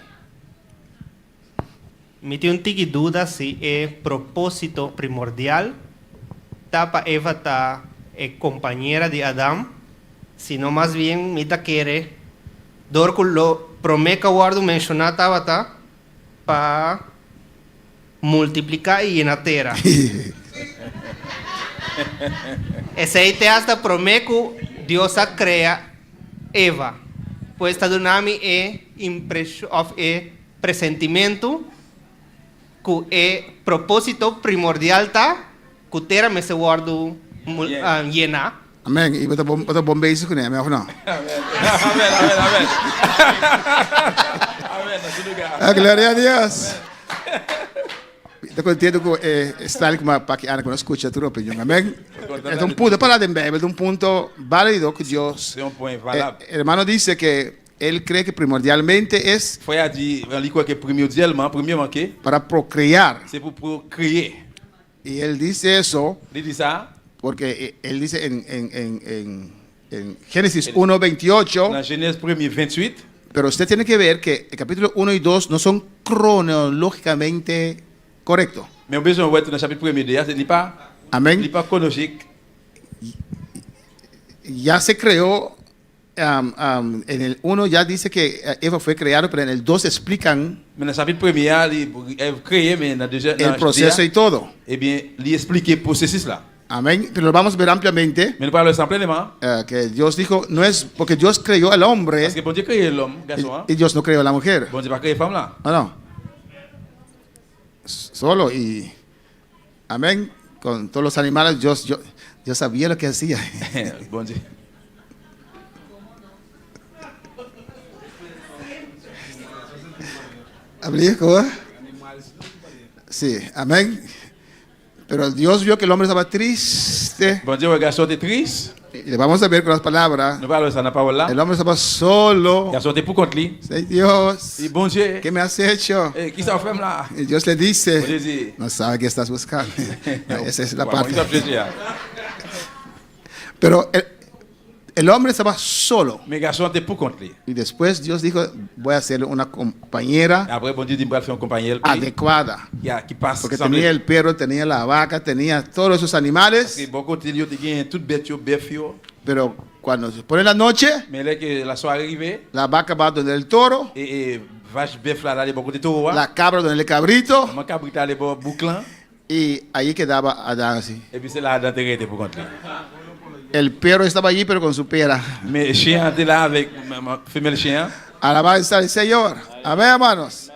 Me tenho uma dúvida se é propósito primordial para Eva tá companheira de Adão, se não mais bem me tá querer dor com lo promeka guardo mencionar tá para multiplicar e na terra. Esse aí te hasta promeco Deus a crea Eva. Pues esta dunami é impressão of pressentimento que é propósito primordial tá que terra me se guardo llena. Amén. Y bota bomba isso com ele, amém ou não? Amén, amén, amén. Amén, nesse lugar. Glória a Deus. Estou contente com estar com para que Ana não escuta a tua opinião. Amém. É um ponto para de Bíblia, é um ponto válido que Deus. C'est un point valable. Hermano dice que él cree que primordialmente es Foi a dire, on lit quoi que primordialement que para procrear. c'est pour procréer. Y él dice eso Il dit ça porque él dice en Génesis 1:28. dans Genèse 1er 28. Pero usted tiene que ver que el capítulo 1 y 2 no son cronológicamente correcto. Mais on a besoin de voir dans le chapitre 1er de c'est pas Amén. chronologique. Ya se creó, en el 1 ya dice que Eva fue creada, pero en el 2 explican Mais dans le chapitre 1er, il créé, mais dans le deuxième, el proceso y todo. eh bien, il explique le processus là. Amén. Pero lo vamos a ver ampliamente. Mais nous parlons simplement. Que Dios dijo, no es porque Dios creó al hombre Parce que bon Dieu créé l'homme, garçon. y Dios no creó a la mujer. Bon Dieu pas créé femme là. No. Solo y amén. Con todos los animales, yo sabía lo que hacía. Bon Dieu. ¿Hablé cómo? Sí, amén. Pero Dios vio que el hombre estaba triste. Bon Dieu, le garçon était triste. Y le vamos a ver con las palabras. Nous parlons ça dans la parole là. El hombre estaba solo. Le garçon était pour contre lui. Say, Dios, Et bon Dieu, ¿qué me has hecho? qui ça fait là? Y Dios le dice, Bon Dieu dit, no sabe qué estás buscando. No, esa es la Bueno, parte. il va plaisir. Pero el hombre estaba solo. Mais garçon était pour contre lui. Y después Dios dijo, voy a hacerle una compañera Après bon Dieu dit va faire un compagnon adecuada. qui passe Porque tenía el perro, tenía la vaca, tenía todos esos animales. Parce que beaucoup de lieux te tout bête yo bœuf yo. Pero cuando se pone la noche, Mais là que la soirée arrivée la vaca va donde el toro, et vache bœuf là les beaucoup de taureau. la cabra donde el cabrito, Mon cabrita les bouclin y ahí quedaba Adán así. et puis c'est là d'enterrer pour contre lui. El perro estaba allí pero con su pera. Mais chien était là avec femelle chien. Alabanza al Señor. Amén, hermanos.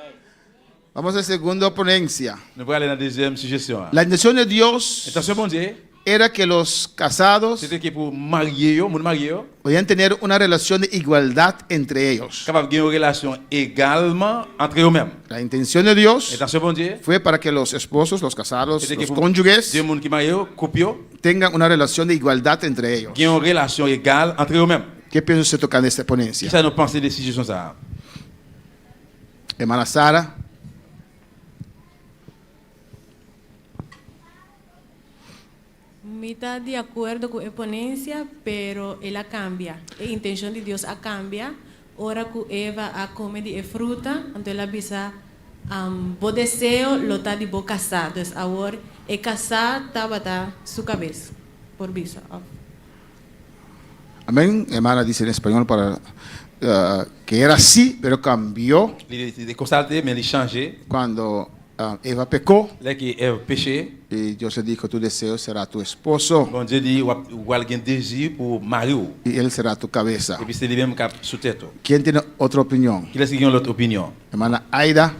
Vamos a la segunda ponencia. Nous allons aller dans la deuxième suggestion. La intención de Dios Attention bon Dieu, era que los casados c'était que pour marier yo, mon marié yo, podían tener una relación de igualdad entre ellos. capable de une relation également entre eux-mêmes. La intención de Dios Attention bon Dieu, fue para que los esposos, los casados, c'était que los pour cónyuges deux monde qui marié yo, couple yo, tengan una relación de igualdad entre ellos. qui ont une relation égale entre eux-mêmes. ¿Qué piensa usted tocando esta Qui ponencia? ça nous penser des suggestions ça? Hermana Sara. Me está de acuerdo con la ponencia, pero ella cambia. La intención de Dios cambia. Ahora que Eva a comer de fruta, entonces ela bisa bo deseo lo está de bo casar. Entonces ahora el casar estaba su cabeza por visa. Amén. Hermana dice en español para que era así, pero cambió Il est constaté mais il changé. cuando Eva pecó. Là qui est péché, Y Dios le dijo, tu deseo será tu esposo bon Dieu dit ou alguien désir pour marier ou. y él será tu cabeza. Et puis c'est lui-même qui a sous tête. ¿Quién tiene otra opinión? Qui laisse qui ont l'autre opinion? Hermana Aida.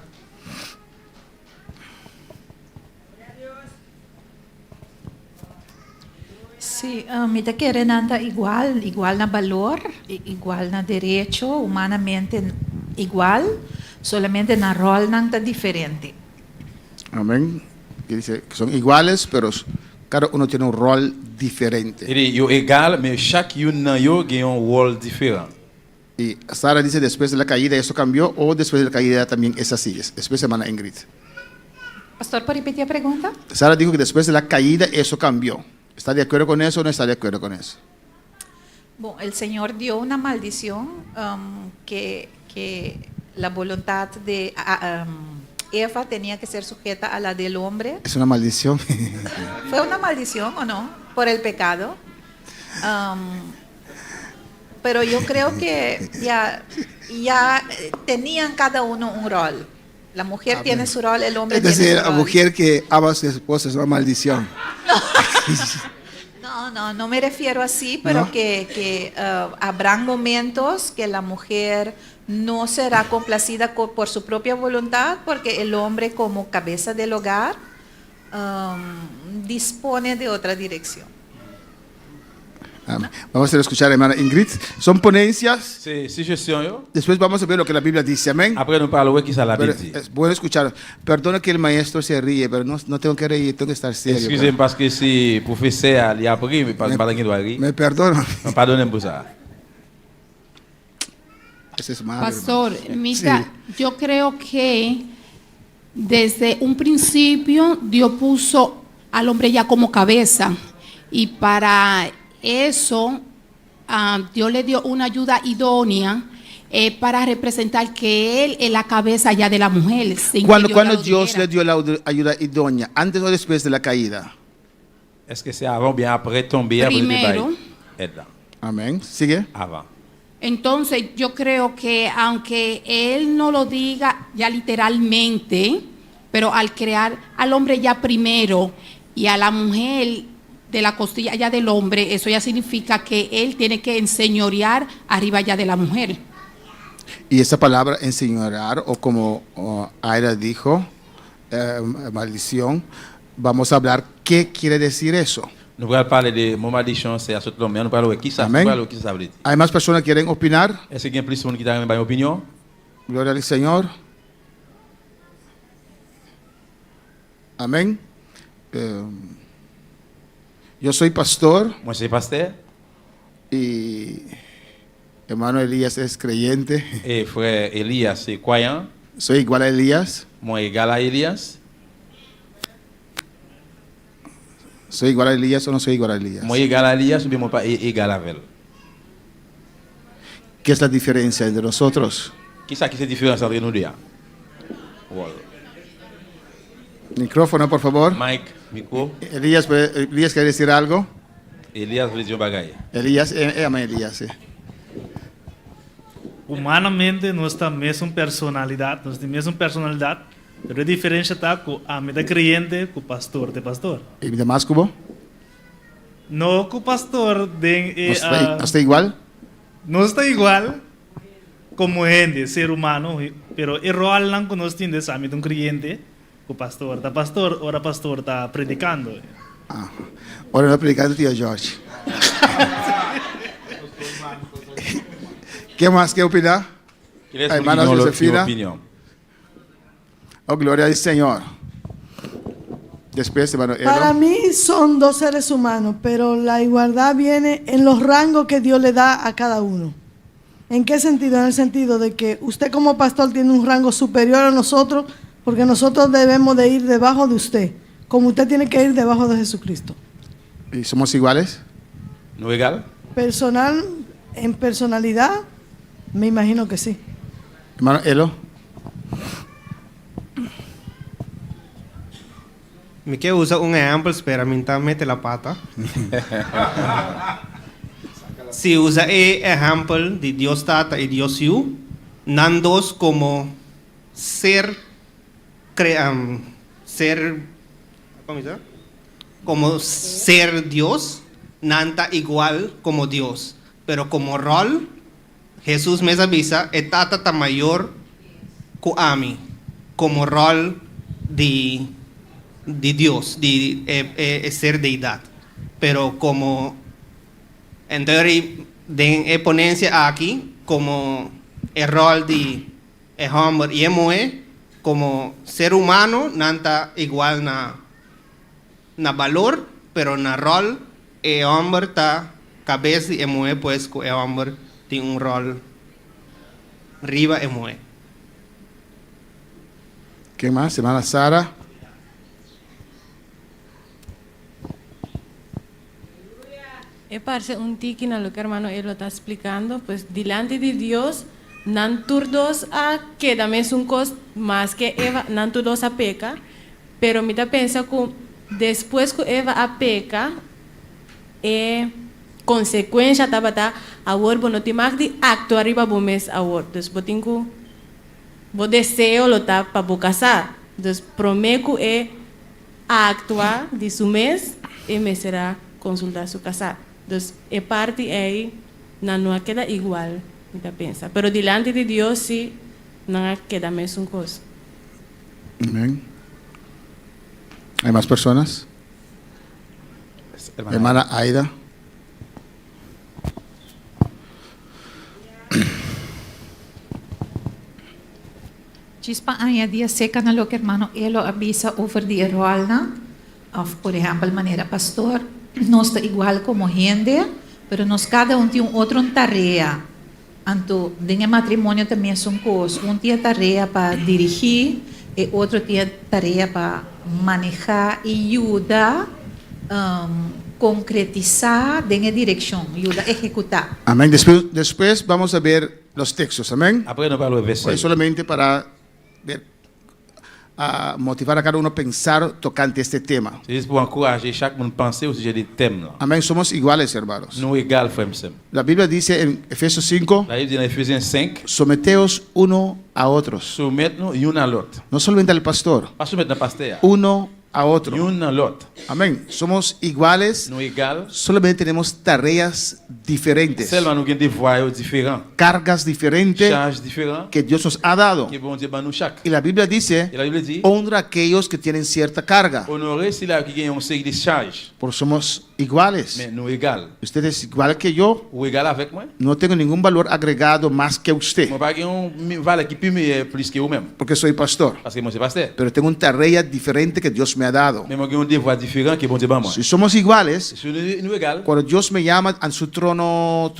Sí, me da que Renata igual na valor, igual na derecho, humanamente igual, solamente na rol não tá diferente. Amén. Que dice que son iguales, pero cada uno tiene un rol diferente. Il est yo égal mais chaque une nan yo gagne un rôle différent. Y Sara dice, después de la caída eso cambió, o después de la caída también es así. Después, hermana Ingrid. Pastor, ¿puede repetir la pregunta? Sara dijo que después de la caída eso cambió. ¿Está de acuerdo con eso o no está de acuerdo con eso? Bom, el Señor dio una maldición que la voluntad de Eva tenía que ser sujeta a la del hombre. Es una maldición. ¿Fue una maldición o no? Por el pecado. Pero yo creo que ya tenían cada uno un rol. La mujer tiene su rol, el hombre Es decir, tiene su la rol. mujer que ama a su esposo es una maldición. No me refiero así, pero ¿No? que habrán momentos que la mujer no será complacida por su propia voluntad, porque el hombre como cabeza del hogar dispone de otra dirección. Vamos a escuchar a hermana Ingrid. Son ponencias. C'est suggestion yo. Después vamos a ver lo que la Biblia dice. Amén. Après nous parlons qui ça la Pero Bible dit. es bueno escuchar. Perdona que el maestro se ríe, pero no tengo que reír, tengo que estar serio. Excusez-moi parce que si professeur il a appris mais pas qu'il doit rire. Me perdono. Pardonnez-moi pour ça. Ese es malo, Pastor, hermano. Mita, Sí. yo creo que desde un principio Dios puso al hombre ya como cabeza y para eso Dios le dio una ayuda idónea para representar que Él es la cabeza ya de la mujer. sin que Cuando Dios la lo Dios dijera. le dio la ayuda idónea, antes o después de la caída. Est-ce que c'est avant ou bien après tomber? après Primero. le bail? Aide là. Amén. Sigue. Avant. Entonces yo creo que aunque Él no lo diga ya literalmente, pero al crear al hombre ya primero y a la mujer de la costilla ya del hombre, eso ya significa que Él tiene que enseñorear arriba ya de la mujer. Y esa palabra enseñorear, o como Aira dijo, maldición, vamos a hablar qué quiere decir eso. Nous allons parler de mon maldition, c'est à ce l'homme. Nous parlons de qui ça, Amén. nous parlons de qui ça veut dire. ¿Hay más personas que quieren opinar? Est-ce qu'il y a plus de monde qui t'a une opinion? Gloria al Señor. Amén. Yo soy pastor. Moi, je suis pasteur. Y hermano Elías es creyente. Et frère Elias, c'est croyant. Soy igual a Elías. Moi, égal à Elias. ¿Soy igual a Elías o no soy igual a Elías? Moi, égal à Elias ou bien moi pas égal avec elle. ¿Qué es la diferencia entre nosotros? Qui ça qui c'est différence entre nous deux? Voilà. Micrófono, por favor. Mike, micro. Elías quiere decir algo. Elias veut dire un bagage. Elías, amén, Elías. Humanamente nós temos a mesma personalidade, pero a diferença está com a minha crente, com o pastor de pastor. ¿Y demás, Cubo? No, com o pastor de ¿No está igual? não está igual como gente, ser humano, pero o rol não que nós temos a um crente, com o pastor, ora pastor está predicando. Ahora no predicando tío George. ¿Qué más que opinar? Hermana Josefina. Oh, gloria al Señor. Después, hermano Elo. Para mí son dos seres humanos, pero la igualdad viene en los rangos que Dios le da a cada uno. ¿En qué sentido? En el sentido de que usted como pastor tiene un rango superior a nosotros, porque nosotros debemos de ir debajo de usted, como usted tiene que ir debajo de Jesucristo. ¿Y somos iguales? ¿No igual? En personalidad, me imagino que sí. Hermano Elo. Me quiero usar un ejemplo para mentalmente la pata. Si usa el ejemplo de Dios Tata y Dios Yu, nandos como ser como ser Dios, nanta igual como Dios, pero como rol, Jesús me avisa, el Tata está mayor que a mí, como rol de Dios, de ser deidad. Pero como entonces de ponencia aquí, como el rol de el hombre y el mujer, como ser humano, nanta igual na valor, pero na rol, el hombre está cabeza y el mujer, pues el hombre tiene un rol arriba el mujer. ¿Qué más? Hermana Sara. Parece un tiquín a lo que hermano él lo está explicando, pues delante de Dios, nan turdos a que dame es un cos más que Eva, nan turdos a peca, pero me da pensa que después que Eva a peca, consecuencia tabata ahora bueno te mag de acto arriba bomes ahora, entonces botingo bo deseo lo ta para bo casar, entonces prometo actuar de su mes y me será consultar su casar. Entonces, parte ahí no queda igual, me pensa. Pero delante de Dios sí, no queda mesma cosa. Amén. ¿Hay más personas? Hermana Aida. Chispa añadir seca na lo que hermano él lo avisa over the rol na, of por ejemplo manera pastor, no está igual como gente, pero nos cada tiene otra tarea. Anto, en el matrimonio también son cosas, tiene tarea para dirigir y otro tiene tarea para manejar y ayudar, concretizar en la dirección, ayudar a ejecutar. Amén. Después vamos a ver los textos, amén. Après, nous parlons Pues verset. solamente para ver, motivar a cada uno a pensar tocante este tema. C'est juste pour encourager chaque monde à penser au sujet des thèmes. Là. Amén, somos iguales, hermanos. Nous égales, frères et sœurs. La Biblia dice en Efesios 5, La Bible dit dans Ephésiens 5, someteos uno a otros. soumettez-nous l'un à l'autre. No solamente al pastor, Pas soumettre le pasteur. uno a otro. L'un à l'autre. Amén. Somos iguales, Nous égales. solamente tenemos tareas diferentes, Seulement nous avons des voies différentes. cargas diferentes Charges différentes. que Dios nos ha dado. Que bon Dieu ban nous chaque. Y la Biblia dice, Et la Bible dit, honra a aquellos que tienen cierta carga, honorer c'est là qui a une série de charges. porque somos iguales. Mais nous égales. Usted es igual que yo, Ou égal avec moi. no tengo ningún valor agregado más que usted, Moi, pas une valeur qui peut me plus que vous-même. porque soy pastor, Parce que moi, c'est pasteur. pero tengo una tarea diferente que Dios me ha dado. Mais moi, j'ai des voies différentes que bon Dieu ban moi. Si somos iguales, Si nous égales, cuando Dios me llama a su trono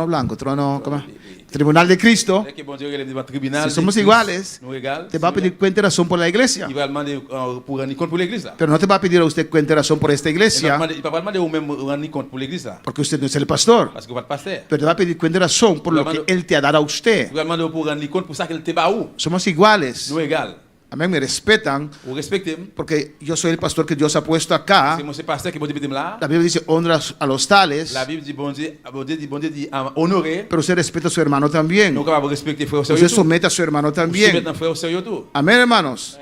blanco, ¿cómo? Tribunal de Cristo, dès que bon Dieu relève devant le tribunal, si somos de Christ, iguales, nous égales, te va a pedir cuenta y razón por la iglesia, il va demander pour rendre compte pour l'église là. pero no te va a pedir a usted cuenta y razón por esta Il iglesia, va pas demander au même rendre compte pour l'église là. porque usted no es el pastor, Parce que vous êtes pasteur. pero te va a pedir cuenta y razón por lo que Él te ha dado a usted. Il va demander pour rendre compte pour ça qu'il te bat où. Somos iguales. Nous égales. Amén, me respetan Vous respectez. porque yo soy el pastor que Dios ha puesto acá. C'est moi c'est pasteur qui bon Dieu met là. La Biblia dice honra a los tales, La Bible dit bon Dieu dit honorer. pero usted respeta a su hermano también. Nous capable respecter frère au sérieux. Usted somete a su hermano también. Soumettre frère au sérieux tout. Amén, hermanos.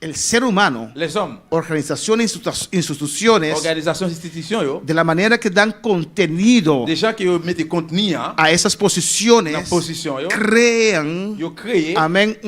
El ser humano, Les hommes, organizaciones, instituciones, organisations, institutions yo, de la manera que dan contenido des gens qui mettent contenu a esas dans posiciones, position yo, crean, yo créé amén,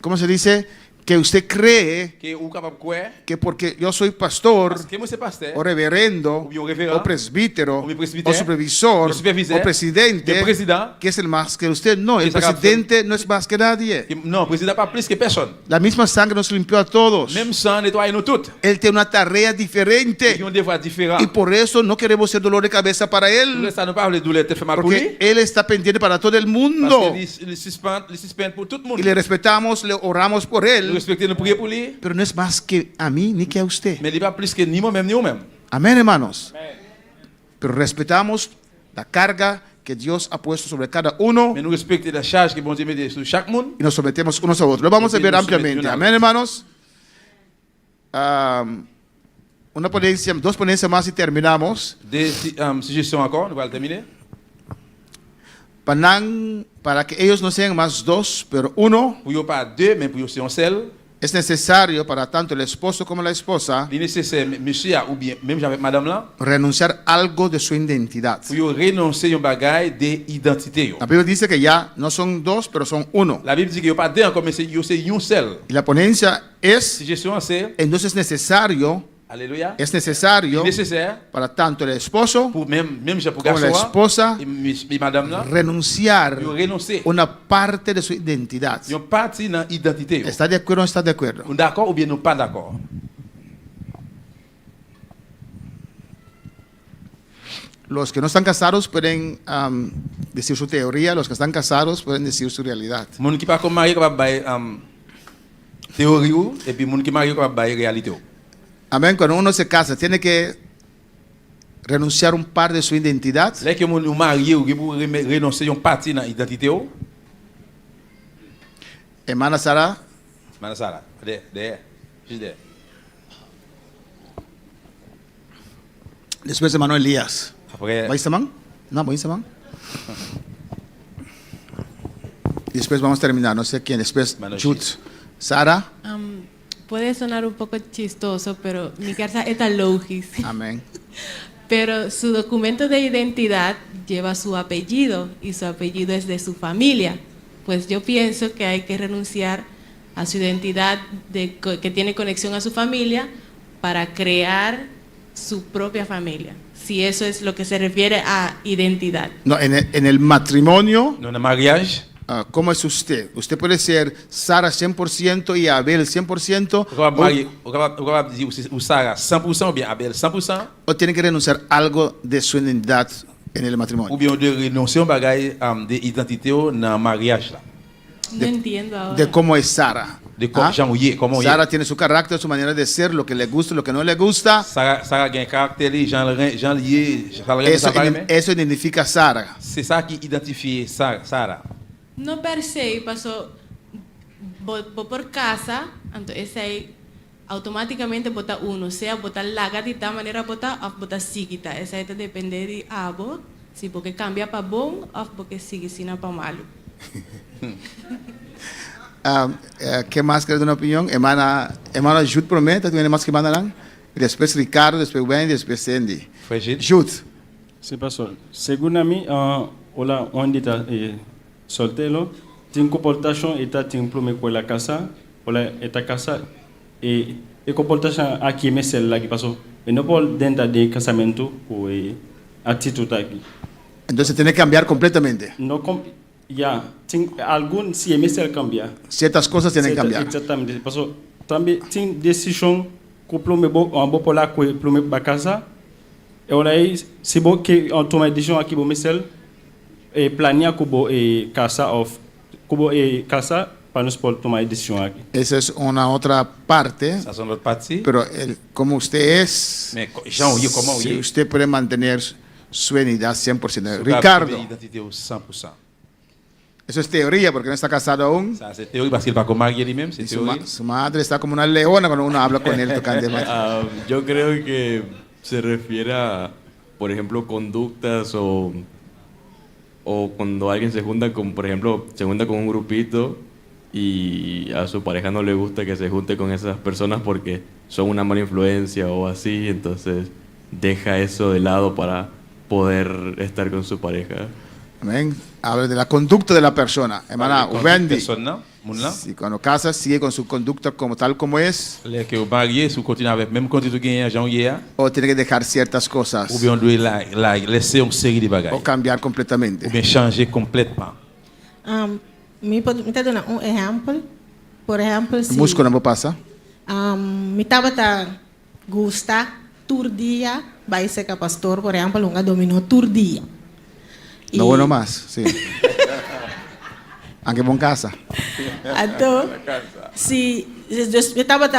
¿cómo se dice? Que usted cree que ou capable quoi que porque yo soy pastor, parce que moi c'est pasteur o reverendo, ou bien révérend o presbítero, o presbítero, o supervisor, o supervisor, o presidente, le président, que es el más que usted. No, el que saca- presidente no es más que nadie. non président pas plus que personne. La misma sangre nos limpió a todos. Même sans nettoyer nous toutes. Él tiene una tarea Qui diferente ont des voies différentes. y por eso no queremos ser dolor de cabeza para Nous él, ça nous parle de douleur te fait mal pour lui. porque él está pendiente para todo el Parce mundo que les suspend pour tout le monde. y le respetamos, le oramos por Nous él, respectons, nous prions pour lui. pero no es más que a mí ni que a usted. Mais il n'est pas plus que ni moi-même ni vous-même. Amén, hermanos. Pero respetamos la carga que Dios ha puesto sobre cada uno Mais nous respectons la charge que bon Dieu met sur chaque monde. y nos sometemos unos a otros. Lo vamos a Y ver nos ampliamente. sometemos. Amén, hermanos. Dos ponencias más y terminamos. Des suggestions encore, nous allons terminer. Para que ellos no sean más dos, pero uno, Pour pas deux, mais pour un seul. es necesario para tanto el esposo como la esposa Il est nécessaire, monsieur ou bien même avec madame là, renunciar algo de su identidad. pour renoncer à un bagage d'identité. La Biblia dice que ya no son dos, pero son uno. La Bible dit qu'il n'y a pas deux encore, mais c'est un seul. Y la ponencia es, Suggestion c'est, entonces alléluia, es necesario nécessaire para tanto el esposo pour même pour como la garçon esposa et madame là, renunciar il renoncer una parte de su identidad. une partie dans l'identité. ¿Está de acuerdo o no está de acuerdo? D'accord ou bien non pas d'accord? Los que no están casados pueden decir su teoría, los que están casados pueden decir su realidad. Mon qui pas comme marié capable bailler théorie ou et puis mon qui marié capable bailler réalité. Amén. Cuando uno se casa, tiene que renunciar un par de su identidad. Là que mon marié ou pour renoncer une partie dans l'identité. Hermana Sara, Manasara, there, she's there. después hermano Elías. Après, ¿Vais man? No, ¿vais man? Y después vamos a terminar, no sé quién, después Mano Jude. Sara, Puede sonar un poco chistoso, pero mi casa es tan logis. amén. Pero su documento de identidad lleva su apellido y su apellido es de su familia. Pues yo pienso que hay que renunciar a su identidad que tiene conexión a su familia para crear su propia familia. Si eso es lo que se refiere a identidad. No, en el matrimonio, dans le mariage, ¿cómo es usted? Usted puede ser Sara 100% y Abel 100%, on capable dire ou Sarah 100% ou bien Abel 100%, o tiene que renunciar algo de su identidad en el ou matrimonio. bien on doit renoncer à un bagage d'identité dans le mariage là. No entiendo ahora. De cómo es Sara. De comment Sara tiene su carácter, su manera de ser, lo que le gusta, lo que no le gusta. Sarah a un caractère, Jean lié, Eso identifica a Sara. C'est ça qui identifie Sarah. No per se, pasó por casa, entonces ahí automáticamente bota uno, sea botar la gatita manera bota o botar sigita. Esa es depende de abo, si porque cambia para bom o porque sigue sin para malo. ¿Qué más quieres de una opinión? Hermana Jude promete, ¿tiene más que mandar? Y después Ricardo, después Wendy, después Sandy. Foi Jude. Sí, pastor. Según a mí, hola, Wendy está soltero, tiene comportación, está tiene problema con la casa, hola, esta casa, y comportación aquí me sé la que pasó. Y no por dentro de casamiento o actitud aquí. Entonces tiene que cambiar completamente. No ya, algún si me sé cambiar. Ciertas cosas tienen que cambiar. Exactamente. Pasó también tiene decisión que plume por la que plume para casa. E olha aí, se você que toma decisão aqui, você mesmo planeia como casa para nós poder tomar decisão aqui. Esa es una otra parte. Esa son las partes. Pero como usted es, si usted puede mantener su identidad 100%. Ricardo. Identité 100%. Eso es teoría porque no está casado aún. Ça, c'est théorie parce qu'il va con marié lui-même, c'est théorie. Su madre está como una leona cuando uno habla con él tocando. Yo creo que se refiere a, por ejemplo, conductas o cuando alguien se junta con, por ejemplo, se junta con un grupito y a su pareja no le gusta que se junte con esas personas porque son una mala influencia o así, entonces deja eso de lado para poder estar con su pareja. Amén. Habla de la conducta de la persona. Hermana Wendy. Si cuando casa sigue con su conducta como tal como es. Que o marié, si continue avec même conduite que Jean hier. O tiene que dejar ciertas cosas. Ou bien on doit laisser une série de bagages. O cambiar completamente. Ou bien changer complètement. Me dar um exemplo. Por exemplo, se músico não passa. Me tava gusta tur dia vai ser pastor, por exemplo, um dominou tur dia. No bueno más, sí. Aunque en casa. Então, se eu estava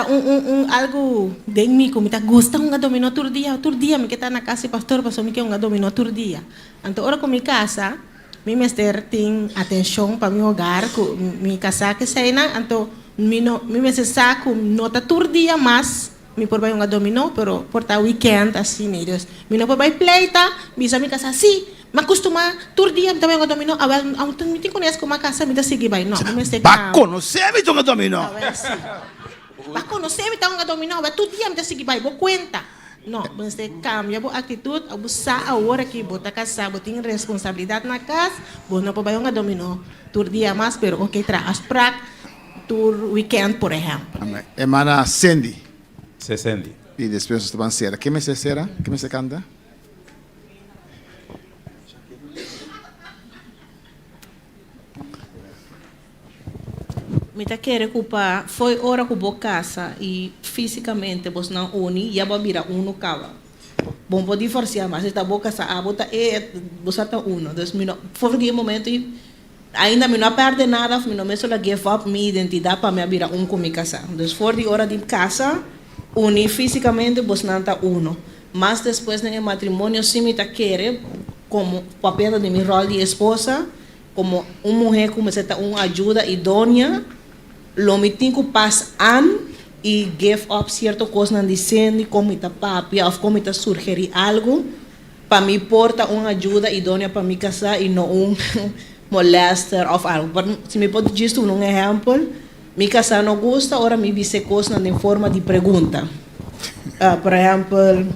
algo de mim, como me gusta dominou tur dia, me que tá na casa pastor, passou me que dominou tur dia. Então, ora com minha casa, minha mestre tem atenção para meu hogar, minha casa que sai na, então minha mestre saco nota tur dia mais. Me por vai dominó, pero por ta weekend assim, Deus. Me não por vai pleita, bisa me casa assim. Mas costuma tur dia também dominó, a me te conhece como a casa me dá seguir vai, não, me sei. Ba conhecer me tonga dominó. Ba conhecer me tonga dominó, vai tur dia me dá seguir vai, vou conta. Não, mas te cambia a atitude, abusar a hora que bota casa, botin responsabilidade na casa, bom não por vai dominó, tur dia mais, pero ok, traz pra tur weekend, por exemplo. Hermana Sandy. Se Sandy. Y después Esteban Sierra. ¿Qué me se cera? ¿Qué me se canta? Me tá querendo culpar. Foi hora que vou casa e fisicamente você não une e vai virar no cava. Bom, pode divorciar, mas está boa casa, a bota você tá uno. Então, foi aquele momento e ainda me não perde nada, me não me só give up minha identidade para me virar com minha casa. Então, for de hora de casa, une fisicamente você não tá uno. Mas depois no matrimônio, se me tá querer como papel de meu rol de esposa, como uma mulher como você tá uma ajuda idônea, lo me tenho que passar e give up certa coisa não dizendo como está papi ou como está sugerir algo para me portar uma ajuda idônea para me casar e não molester ou algo. Se me pode dizer um exemplo, me casar não gosta, agora me dizer coisas em forma de pergunta. Por exemplo,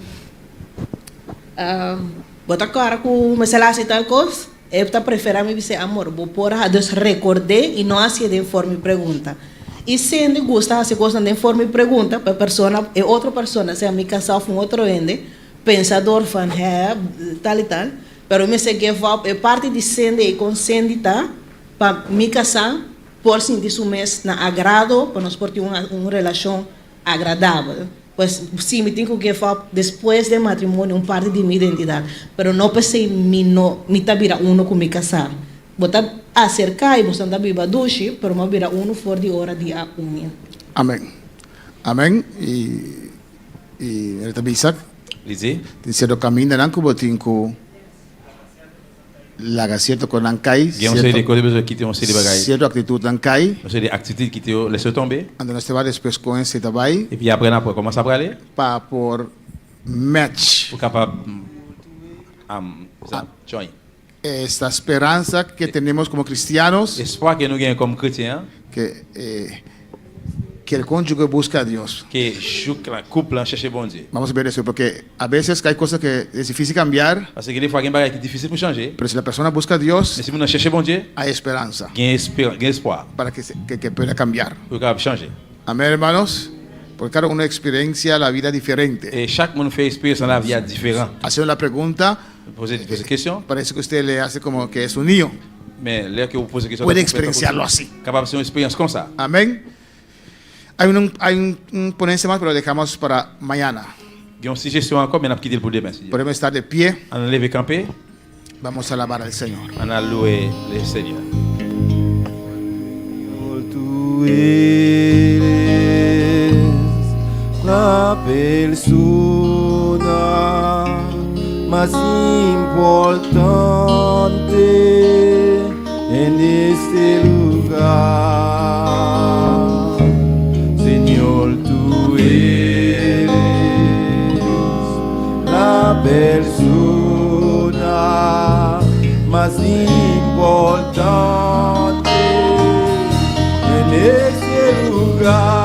botar cara com me sei e tal coisa, eu prefiro me dizer amor, vou pôr a Deus recordar e não assim de forma de pergunta. E se não gosta de fazer coisas de forma de pergunta, para pessoa é outra pessoa, se me casar com outro ende, pensador fan tal e tal, pero me se give up é parte de sende e consente tá para me casar por sentir isso mês na agrado para nós ter uma relação agradável. Pues sim, me tenho que give up depois do matrimônio parte de minha identidade, pero não pensei me tá virar uno com me casar. Bota acercar e você anda viva duche, pero uma vira uno for de hora dia unha. Amén. Amén. Y el tabisak. Lizi. Diciendo camina nan kubo tinku laga cierto con nankai. Gen on se de cose besoin quitter on se de bagay. Cierto actitud nankai. On se de actitude qui te laisse tomber. Ando nos te va después con ese tabai. Et puis après on commence à parler. Pa por match. Pour capable join. Esta esperanza que tenemos como cristianos. Espoir que nous gagnons comme chrétiens. Que el cónyuge busca a Dios. Que le couple cherche bon Dieu. Vamos a ver eso, porque a veces hay cosas que es difícil cambiar. Parce que des fois, il y a des choses qui sont difficiles pour changer. Pero si la persona busca a Dios, mais si on cherche bon Dieu, hay esperanza. Il y a espoir. Para que pueda cambiar. Pour qu'il changer. Amén, hermanos. Porque cada uno experiencia la vida diferente. Et chaque monde fait expérience dans la vie différente. Hacer la pregunta. Poser des questions. Parece que usted le hace como que es un niño. Mais là que vous posez question. Puede experienciarlo así. Capable de faire une expérience comme ça. Amén. Hay un ponencia más, pero lo dejamos para mañana. Il y a une suggestion encore, mais on a quitté pour demain. Podemos estar de pie. On a levé campé. Vamos a alabar al Señor. On a loué le Seigneur. Tú eres la persona más importante en este lugar. Señor, tú eres la persona más importante en este lugar.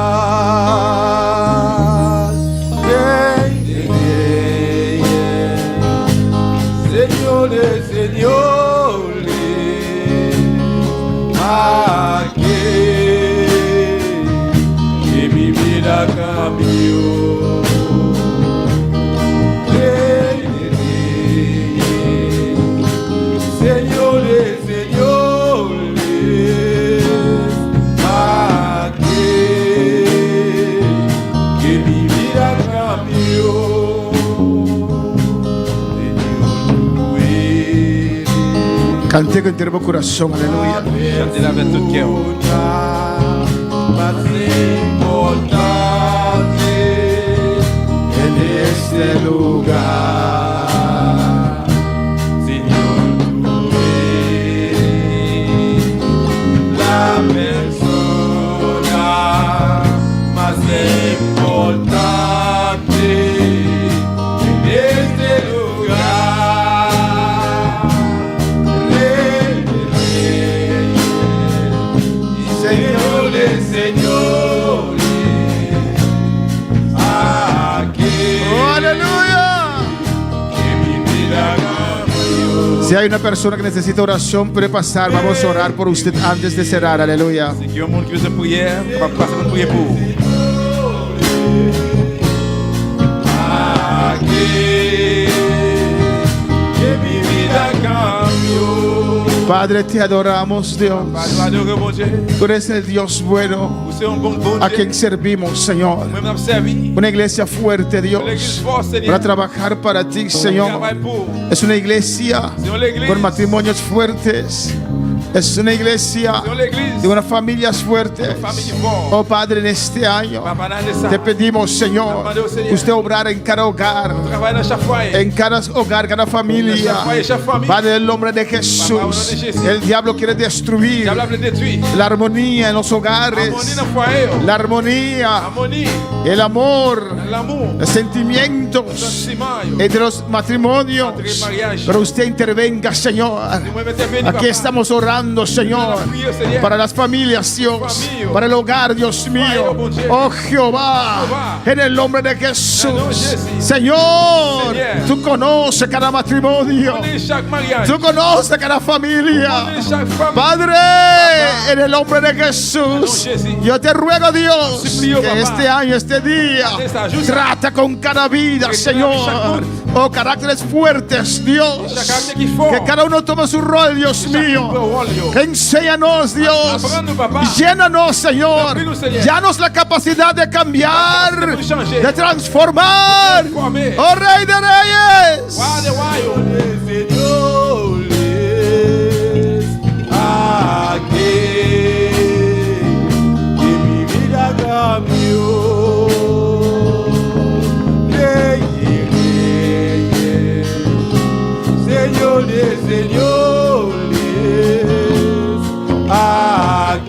Señores, señores, que mi vida cambió. Señores, señores, que mi vida cambió. Cante con entero corazón, aleluya. Chantez-la avec tout cœur. Más importante en este lugar, Señor, tú eres la persona más importante en este lugar. Señores, señores, aleluya. Que mi vida cambió. Si hay una persona que necesita oración, puede pasar. Vamos a orar por usted antes de cerrar. Aleluya. Si il y a un monde qui veut se prier, on va passer une prière pour. Que mi vida cambió. Padre, te adoramos, Dios. Tú eres el Dios bueno a quien servimos, Señor. Una iglesia fuerte, Dios, para trabajar para ti, Señor. Es una iglesia con matrimonios fuertes. Es una iglesia de unas familias fuertes. Oh Padre, en este año te pedimos, Señor, que usted obrara en cada hogar, en cada hogar, cada familia. Padre, en el nombre de Jesús, el diablo quiere destruir la armonía en los hogares, la armonía, el amor, los sentimientos entre los matrimonios. Pero usted intervenga, Señor. Aquí estamos orando, Señor, para las familias, Dios, para el hogar, Dios mío. Oh Jehová, en el nombre de Jesús, Señor, tú conoces cada matrimonio, tú conoces cada familia. Padre, en el nombre de Jesús, yo te ruego, Dios, que este año, este día, trata con cada vida, Señor. Oh, caracteres fuertes, Dios, que cada uno tome su rol, Dios mío. Enséñanos, Dios, llénanos, Señor, danos la capacidad de cambiar, de transformar. Oh, Rey de Reyes. Señor de señores, aquel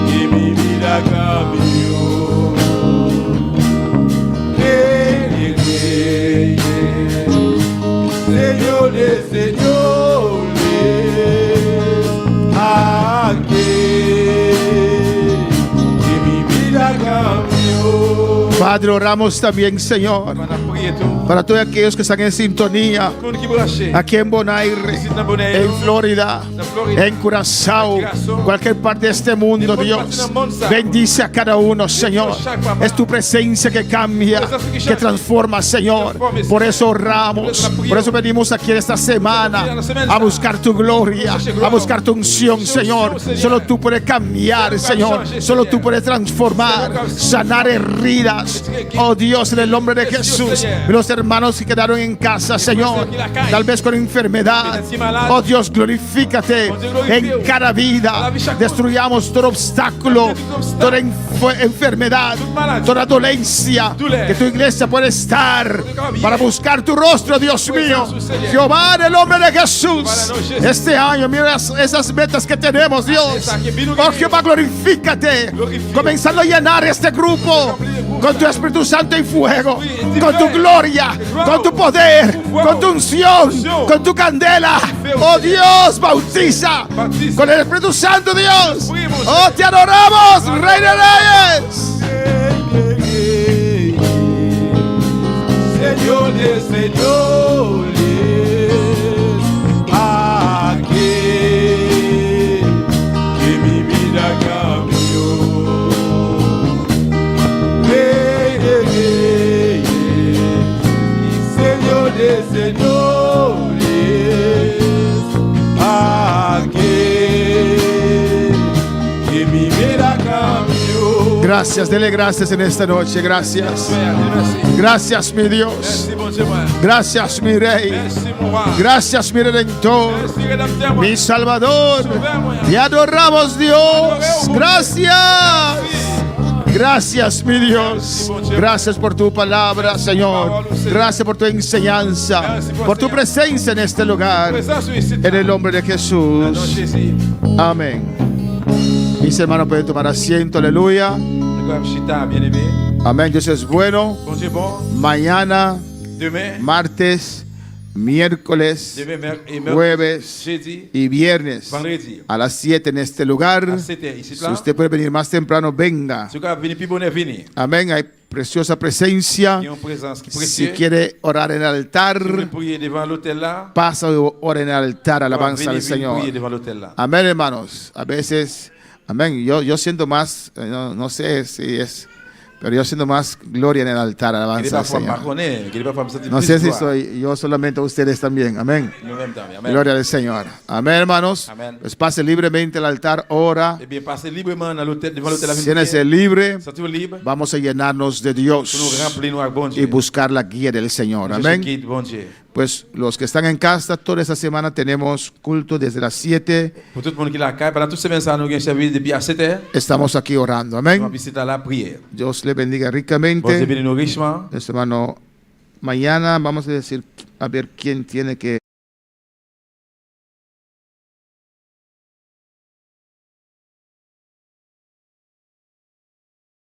que mi vida cambió. Rey de reyes, Señor de señores, aquel que mi vida cambió. Padre, oramos también, Señor, para todos aquellos que están en sintonía aquí en Bonaire, en Florida, en Curazao, cualquier parte de este mundo. Dios, bendice a cada uno, Señor. Es tu presencia que cambia, que transforma, Señor. Por eso oramos, por eso venimos aquí esta semana a buscar tu gloria, a buscar tu unción, Señor. Solo tú puedes cambiar, Señor. Solo tú puedes transformar, sanar heridas. Oh Dios, en el nombre de Jesús. Los hermanos que quedaron en casa, Señor, tal vez con enfermedad, oh Dios, glorifícate en cada vida. Destruyamos todo obstáculo, toda enfermedad, toda dolencia, que tu iglesia puede estar para buscar tu rostro, Dios mío. Jehová, en el nombre de Jesús, este año, mira esas metas que tenemos, Dios. Oh Jehová, glorifícate, comenzando a llenar este grupo con tu Espíritu Santo y fuego, con tu gloria, con tu poder, con tu unción, con tu candela. Oh Dios, bautiza con el Espíritu Santo, Dios. Oh, te adoramos, Rey de Reyes. Señor de señores, aquel que mi vida cambió. Rey de reyes, Señor de señores, aquel que mi vida cambió. Gracias, dele gracias en esta noche. Gracias. Gracias, mi Dios. Gracias, mi Rey. Gracias, mi Redentor, mi Salvador. Te adoramos, Dios. Gracias. Gracias, mi Dios. Gracias por tu palabra, Señor. Gracias por tu enseñanza, por tu presencia en este lugar. En el nombre de Jesús. Amén. Mis hermanos pueden tomar asiento. Aleluya. Amén. Dios es bueno. Mañana, martes, miércoles, jueves y viernes a las 7 en este lugar. Si usted puede venir más temprano, venga. Amén. Hay preciosa presencia. Si quiere orar en el altar, pasa y ora en el altar. Alabanza al Señor. Amén, hermanos. A veces, amén, yo siento más, no sé si es, pero yo siento más gloria en el altar. Alabanza al Señor. No sé si soy yo solamente, ustedes también. Amén. Gloria al Señor. Amén, hermanos. Pues pase libremente al altar, ora. Siéntese libre. Vamos a llenarnos de Dios y buscar la guía del Señor. Amén. Pues los que están en casa, toda esta semana tenemos culto desde las 7. Estamos aquí orando. Amén. Dios le bendiga ricamente. Hermano, mañana vamos a decir a ver quién tiene que